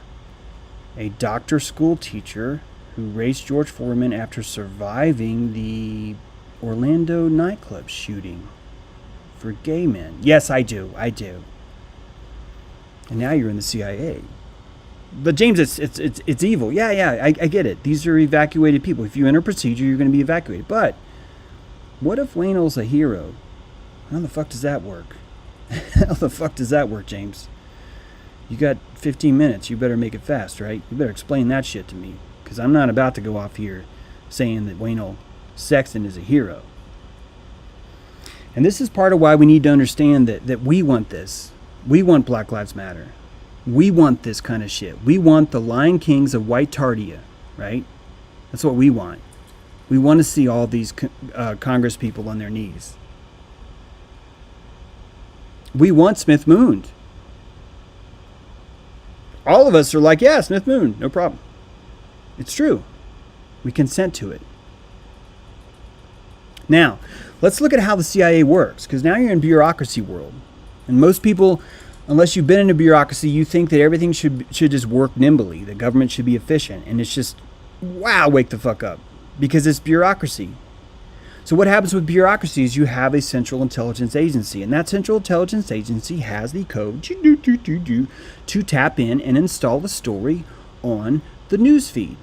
a doctor school teacher who raced George Foreman after surviving the Orlando nightclub shooting for gay men. Yes, I do. And now you're in the CIA. But James, it's evil. Yeah, I get it. These are evacuated people. If you enter procedure, you're going to be evacuated. But what if Waynell's a hero? How the fuck does that work? How the fuck does that work, James? You got 15 minutes. You better make it fast, right? You better explain that shit to me. Because I'm not about to go off here saying that Waynell Sexton is a hero. And this is part of why we need to understand that we want this. We want Black Lives Matter. We want this kind of shit. We want the Lion Kings of Whitetardia, right? That's what we want. We want to see all these Congress people on their knees. We want Smith Moon. All of us are like, yeah, Smith Moon, no problem. It's true. We consent to it. Now, let's look at how the CIA works, because now you're in bureaucracy world. And most people, unless you've been in a bureaucracy, you think that everything should just work nimbly. The government should be efficient. And it's just, wow, wake the fuck up. Because it's bureaucracy. So what happens with bureaucracy is you have a central intelligence agency. And that central intelligence agency has the code to tap in and install the story on the news feed.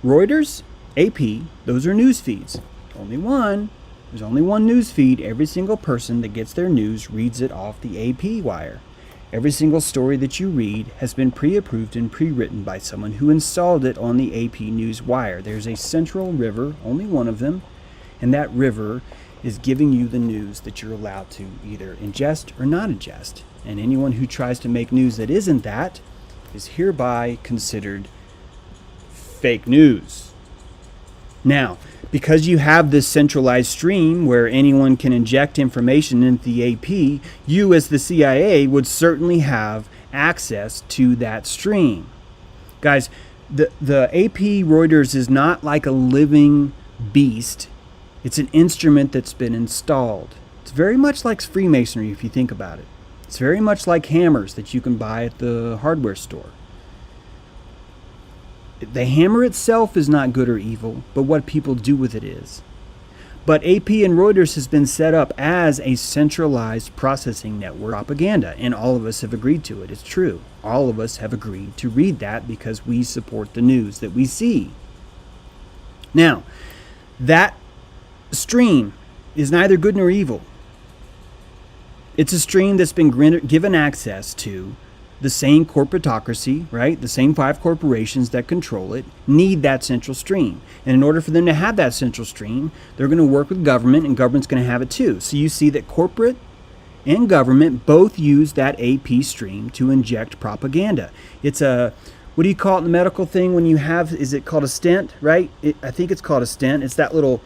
Reuters, AP, those are news feeds. Only one. There's only one news feed. Every single person that gets their news reads it off the AP wire. Every single story that you read has been pre-approved and pre-written by someone who installed it on the AP news wire. There's a central river, only one of them, and that river is giving you the news that you're allowed to either ingest or not ingest. And anyone who tries to make news that isn't that is hereby considered fake news. Now, because you have this centralized stream where anyone can inject information into the AP, you as the CIA would certainly have access to that stream. Guys, the AP Reuters is not like a living beast. It's an instrument that's been installed. It's very much like Freemasonry if you think about it. It's very much like hammers that you can buy at the hardware store. The hammer itself is not good or evil, but what people do with it is. But AP and Reuters has been set up as a centralized processing network propaganda, and all of us have agreed to it. It's true. All of us have agreed to read that because we support the news that we see. Now, that stream is neither good nor evil. It's a stream that's been given access to. The same corporatocracy, right? The same 5 corporations that control it need that central stream. And in order for them to have that central stream, they're going to work with government, and government's going to have it too. So you see that corporate and government both use that AP stream to inject propaganda. It's a, what do you call it in the medical thing when you have, is it called a stent, right? I think it's called a stent. It's that little,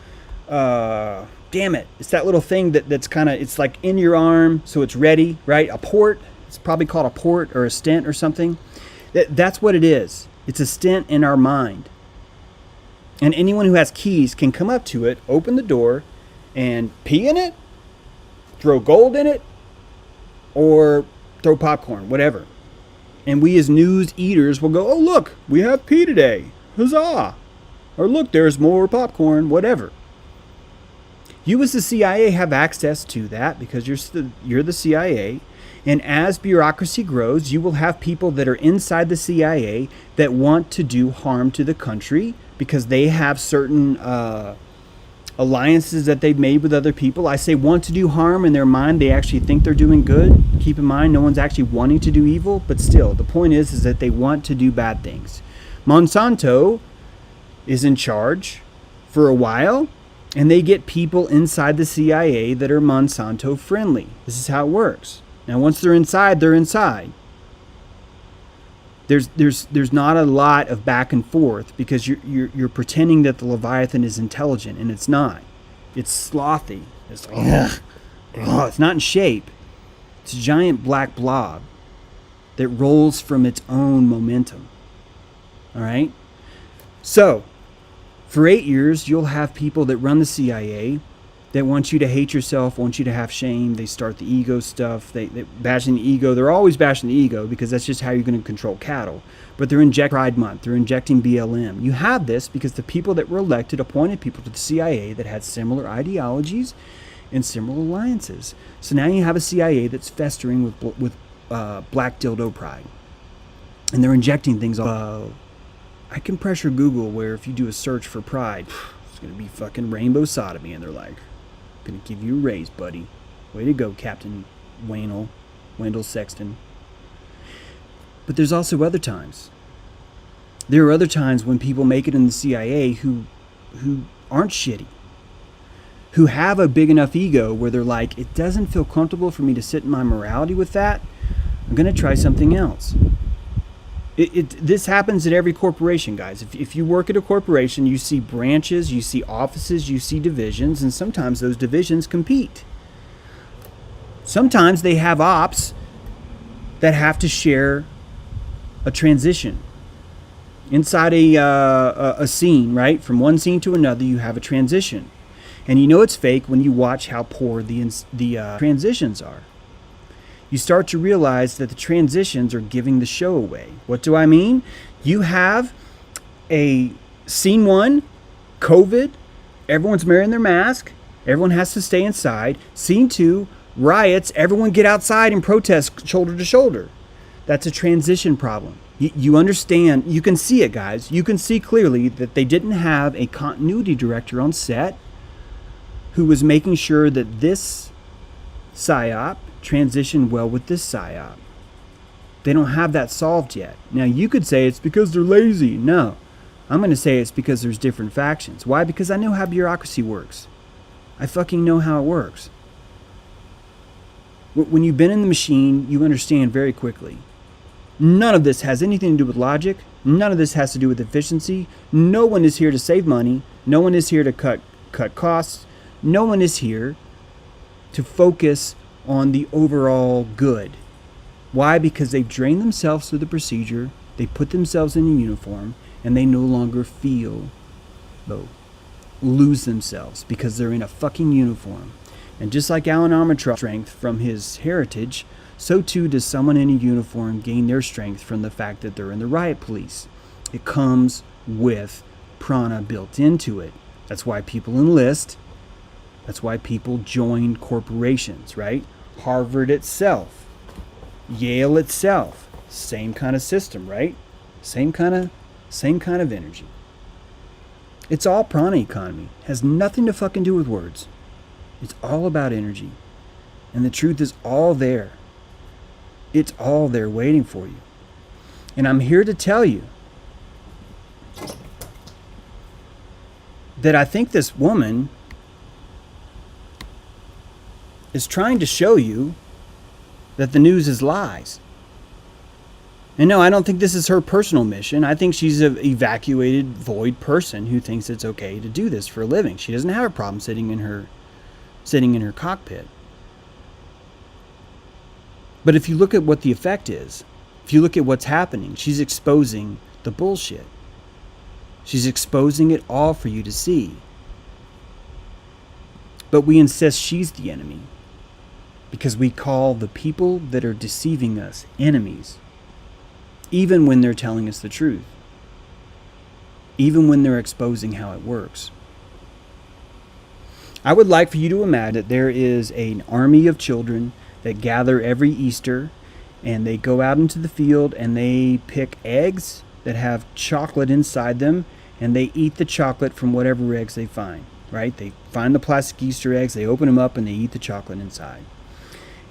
it's that little thing that's kind of, it's like in your arm, so it's ready, right? A port. It's probably called a port or a stent or something. That's what it is. It's a stent in our mind. And anyone who has keys can come up to it, open the door, and pee in it, throw gold in it, or throw popcorn, whatever. And we as news eaters will go, oh, look, we have pee today. Huzzah. Or look, there's more popcorn, whatever. You as the CIA have access to that because you're the CIA. And as bureaucracy grows, you will have people that are inside the CIA that want to do harm to the country because they have certain alliances that they've made with other people. I say want to do harm in their mind. They actually think they're doing good. Keep in mind, no one's actually wanting to do evil. But still, the point is that they want to do bad things. Monsanto is in charge for a while, and they get people inside the CIA that are Monsanto friendly. This is how it works. Now, once they're inside, they're inside. There's not a lot of back and forth because you're pretending that the Leviathan is intelligent, and it's not. It's slothy. It's like, ugh. it's not in shape. It's a giant black blob that rolls from its own momentum. All right? So, for 8 years, you'll have people that run the CIA that want you to hate yourself, want you to have shame. They start the ego stuff. They bashing the ego. They're always bashing the ego because that's just how you're going to control cattle. But they're injecting Pride Month. They're injecting BLM. You have this because the people that were elected appointed people to the CIA that had similar ideologies and similar alliances. So now you have a CIA that's festering with black dildo pride. And they're injecting things. I can pressure Google where if you do a search for pride, it's going to be fucking rainbow sodomy. And they're like, going to give you a raise, buddy. Way to go, Captain Wendell Sexton. But there's also other times. There are other times when people make it in the CIA who aren't shitty, who have a big enough ego where they're like, it doesn't feel comfortable for me to sit in my morality with that. I'm going to try something else. This happens at every corporation, guys. If you work at a corporation, you see branches, you see offices, you see divisions, and sometimes those divisions compete. Sometimes they have ops that have to share a transition. Inside a scene, right? From one scene to another, you have a transition. And you know it's fake when you watch how poor the transitions are. You start to realize that the transitions are giving the show away. What do I mean? You have a scene 1, COVID, everyone's wearing their mask, everyone has to stay inside. Scene 2, riots, everyone get outside and protest shoulder to shoulder. That's a transition problem. You understand, you can see it, guys. You can see clearly that they didn't have a continuity director on set who was making sure that this psyop transitioned well with this psyop. They don't have that solved yet. Now, you could say it's because they're lazy. No. I'm going to say it's because there's different factions. Why? Because I know how bureaucracy works. I fucking know how it works. When you've been in the machine, you understand very quickly. None of this has anything to do with logic. None of this has to do with efficiency. No one is here to save money. No one is here to cut costs. No one is here to focus on the overall good. Why? Because they've drained themselves through the procedure, they put themselves in a uniform, and they no longer lose themselves because they're in a fucking uniform. And just like Alan Armentrout strength from his heritage, so too does someone in a uniform gain their strength from the fact that they're in the riot police. It comes with prana built into it. That's why people enlist. That's why people join corporations, right? Harvard itself, Yale itself, same kind of system, right? Same kind of energy. It's all prana economy. Has nothing to fucking do with words. It's all about energy. And the truth is all there. It's all there waiting for you. And I'm here to tell you that I think this woman is trying to show you that the news is lies. And no, I don't think this is her personal mission. I think she's an evacuated, void person who thinks it's okay to do this for a living. She doesn't have a problem sitting in her cockpit. But if you look at what the effect is, if you look at what's happening, she's exposing the bullshit. She's exposing it all for you to see. But we insist she's the enemy because we call the people that are deceiving us enemies, even when they're telling us the truth, even when they're exposing how it works. I would like for you to imagine that there is an army of children that gather every Easter and they go out into the field and they pick eggs that have chocolate inside them and they eat the chocolate from whatever eggs they find, right? They find the plastic Easter eggs, they open them up and they eat the chocolate inside.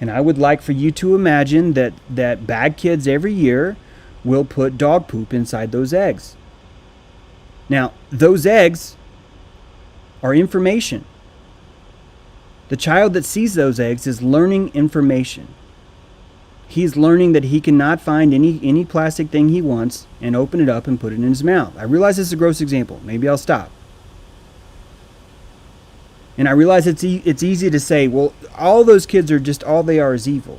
And I would like for you to imagine that bad kids every year will put dog poop inside those eggs. Now, those eggs are information. The child that sees those eggs is learning information. He's learning that he cannot find any plastic thing he wants and open it up and put it in his mouth. I realize this is a gross example. Maybe I'll stop. And I realize it's easy to say, well, all those kids are just, all they are is evil.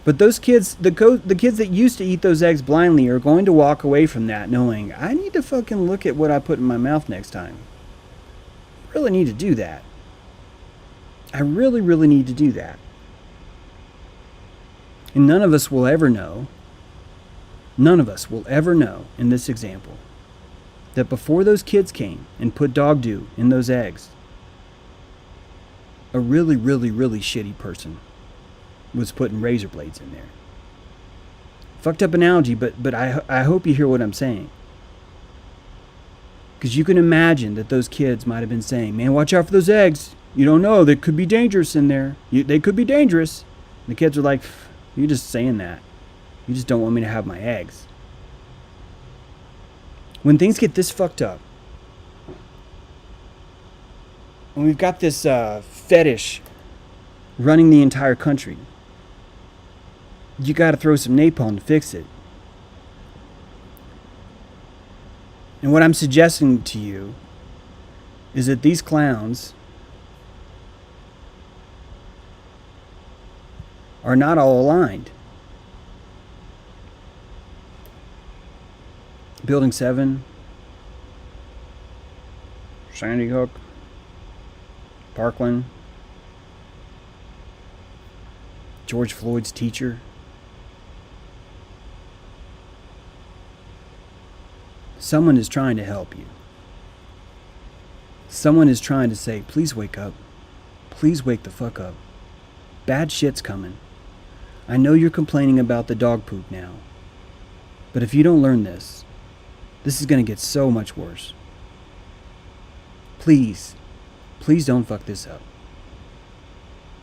But those kids, the kids that used to eat those eggs blindly are going to walk away from that knowing, I need to fucking look at what I put in my mouth next time. I really need to do that. I really, really need to do that. And none of us will ever know in this example that before those kids came and put dog dew in those eggs, a really, really, really shitty person was putting razor blades in there. Fucked up analogy, but I hope you hear what I'm saying. Because you can imagine that those kids might have been saying, man, watch out for those eggs. You don't know, they could be dangerous in there. They could be dangerous. And the kids are like, you're just saying that. You just don't want me to have my eggs. When things get this fucked up, and we've got this fetish running the entire country, you got to throw some napalm to fix it. And what I'm suggesting to you is that these clowns are not all aligned. Building 7, Sandy Hook, Parkland, George Floyd's teacher. Someone is trying to help you. Someone is trying to say, please wake up. Please wake the fuck up. Bad shit's coming. I know you're complaining about the dog poop now. But if you don't learn this is going to get so much worse. Please don't fuck this up.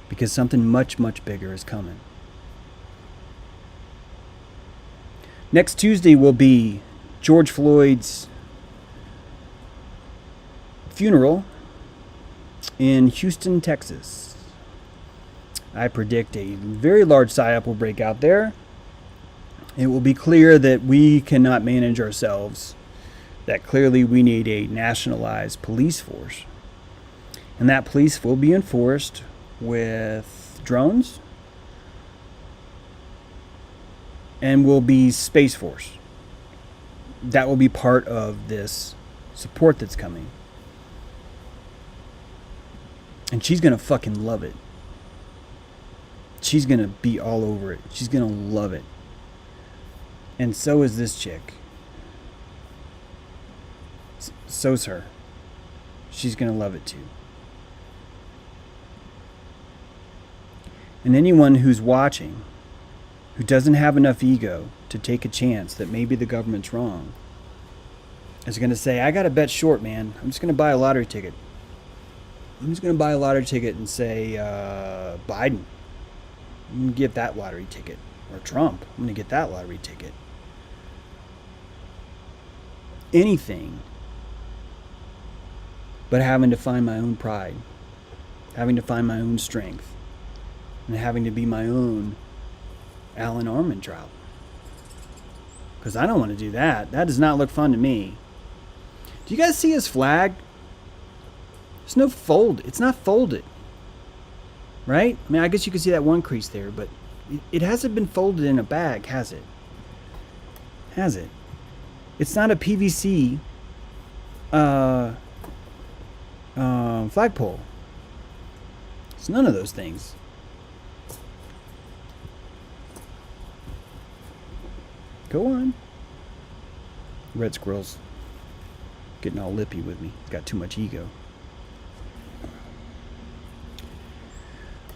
Because something much, much bigger is coming. Next Tuesday will be George Floyd's funeral in Houston, Texas. I predict a very large psyop will break out there. It will be clear that we cannot manage ourselves, that clearly we need a nationalized police force. And that police will be enforced with drones and will be Space Force. That will be part of this support that's coming. And she's going to fucking love it. She's going to be all over it. She's going to love it. And so is this chick. So's her. She's going to love it too. And anyone who's watching, who doesn't have enough ego to take a chance that maybe the government's wrong, is going to say, I got to bet short, man. I'm just going to buy a lottery ticket. I'm just going to buy a lottery ticket and say, Biden. I'm going to get that lottery ticket. Or Trump. I'm going to get that lottery ticket. Anything but having to find my own pride. Having to find my own strength. And having to be my own Alan Armentrout. Because I don't want to do that. That does not look fun to me. Do you guys see his flag? There's no fold. It's not folded. Right? I mean, I guess you can see that one crease there, but it hasn't been folded in a bag, has it? Has it? It's not a PVC flagpole. It's none of those things. Go on. Red squirrel's getting all lippy with me. He's got too much ego.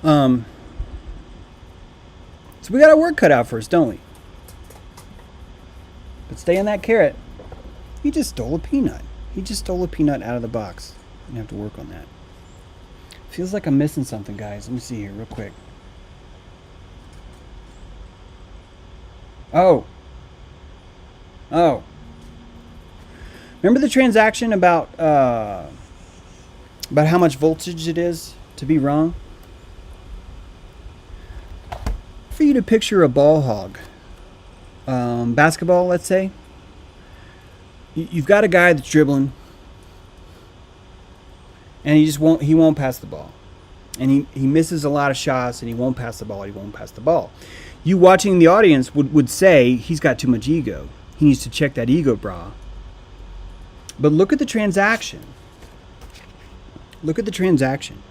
So we got our work cut out for us, don't we? But stay on that carrot. He just stole a peanut. He just stole a peanut out of the box. You have to work on that. Feels like I'm missing something, guys. Let me see here real quick. Oh. Remember the transaction about how much voltage it is to be wrong? For you to picture a ball hog, basketball, let's say. You've got a guy that's dribbling, and he won't pass the ball. And he misses a lot of shots, and he won't pass the ball. You watching the audience would say he's got too much ego. He needs to check that ego bra. But look at the transaction. Look at the transaction.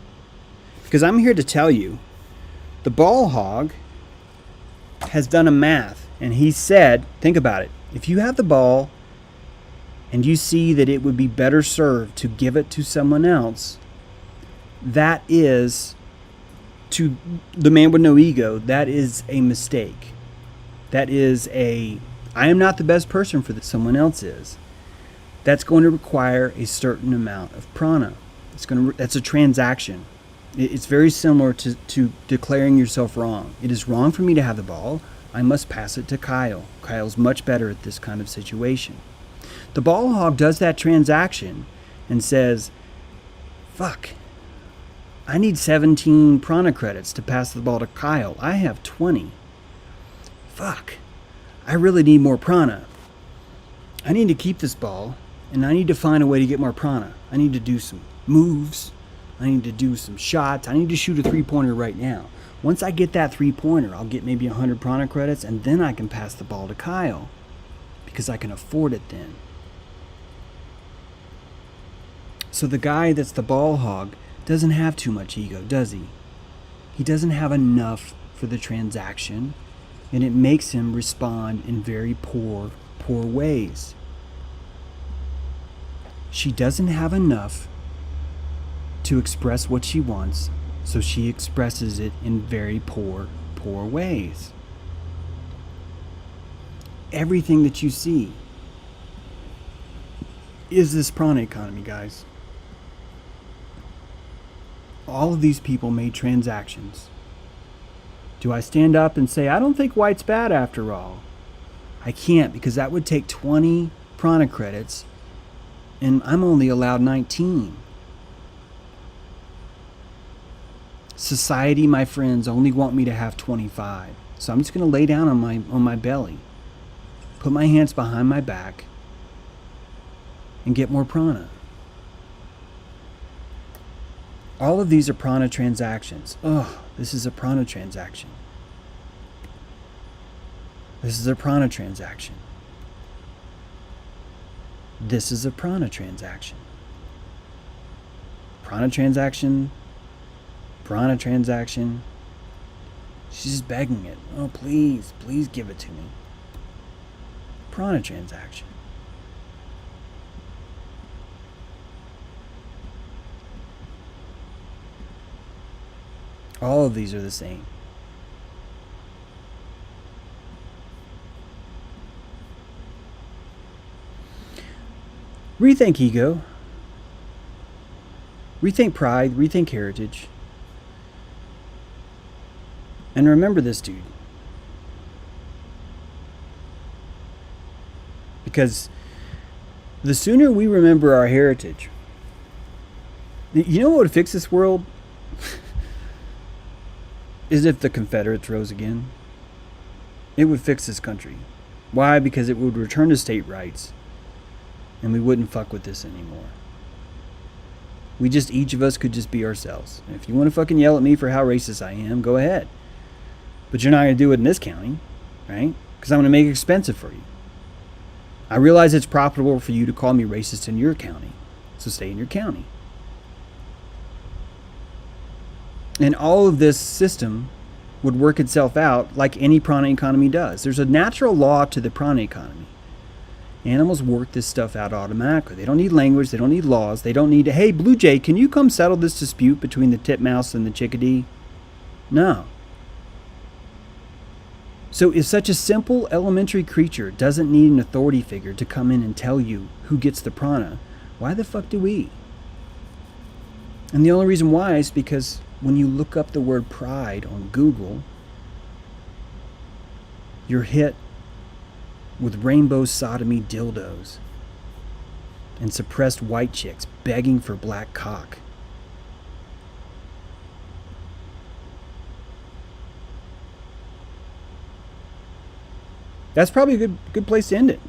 Because I'm here to tell you, the ball hog has done a math, and he said, think about it. If you have the ball and you see that it would be better served to give it to someone else, that is, to the man with no ego, that is a mistake. That is I am not the best person for this, someone else is. That's going to require a certain amount of prana. That's a transaction. It's very similar to declaring yourself wrong. It is wrong for me to have the ball. I must pass it to Kyle. Kyle's much better at this kind of situation. The ball hog does that transaction and says, fuck, I need 17 prana credits to pass the ball to Kyle. I have 20. Fuck, I really need more prana. I need to keep this ball, and I need to find a way to get more prana. I need to do some moves. I need to do some shots. I need to shoot a three-pointer right now. Once I get that three-pointer, I'll get maybe 100 prana credits, and then I can pass the ball to Kyle because I can afford it then. So the guy that's the ball hog doesn't have too much ego, does he? He doesn't have enough for the transaction, and it makes him respond in very poor ways. She doesn't have enough to express what she wants, so she expresses it in very poor ways. Everything that you see is this prana economy, guys. All of these people made transactions. Do I stand up and say, I don't think white's bad after all? I can't, because that would take 20 prana credits, and I'm only allowed 19. Society, my friends, only want me to have 25. So I'm just going to lay down on my belly, put my hands behind my back, and get more prana. All of these are prana transactions. Oh, this is a prana transaction. This is a prana transaction. This is a prana transaction. Prana transaction. Prana transaction. She's just begging it. Oh, please give it to me. Prana transaction. All of these are the same. Rethink ego. Rethink pride. Rethink heritage. And remember this, dude. Because the sooner we remember our heritage, you know what would fix this world? Is if the Confederates rose again. It would fix this country. Why? Because it would return to state rights. And we wouldn't fuck with this anymore. Each of us could just be ourselves. And if you want to fucking yell at me for how racist I am, go ahead. But you're not going to do it in this county, right? Because I'm going to make it expensive for you. I realize it's profitable for you to call me racist in your county. So stay in your county. And all of this system would work itself out like any prana economy does. There's a natural law to the prana economy. Animals work this stuff out automatically. They don't need language. They don't need laws. They don't need to, hey, Blue Jay, can you come settle this dispute between the titmouse and the chickadee? No. So if such a simple elementary creature doesn't need an authority figure to come in and tell you who gets the prana, why the fuck do we? And the only reason why is because when you look up the word pride on Google, you're hit with rainbow sodomy dildos and suppressed white chicks begging for black cock. That's probably a good place to end it.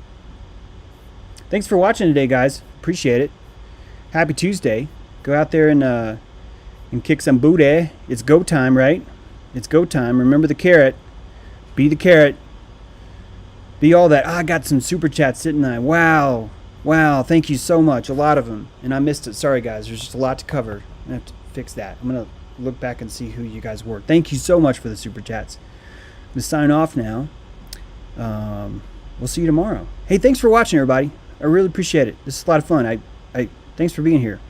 Thanks for watching today, guys. Appreciate it. Happy Tuesday. Go out there and kick some booty. It's go time, right? It's go time. Remember the carrot. Be the carrot. Be all that. I got some super chats, didn't I? Wow. Wow. Thank you so much. A lot of them. And I missed it. Sorry, guys. There's just a lot to cover. I have to fix that. I'm going to look back and see who you guys were. Thank you so much for the super chats. I'm going to sign off now. We'll see you tomorrow. Hey, thanks for watching, everybody. I really appreciate it. This is a lot of fun. Thanks for being here.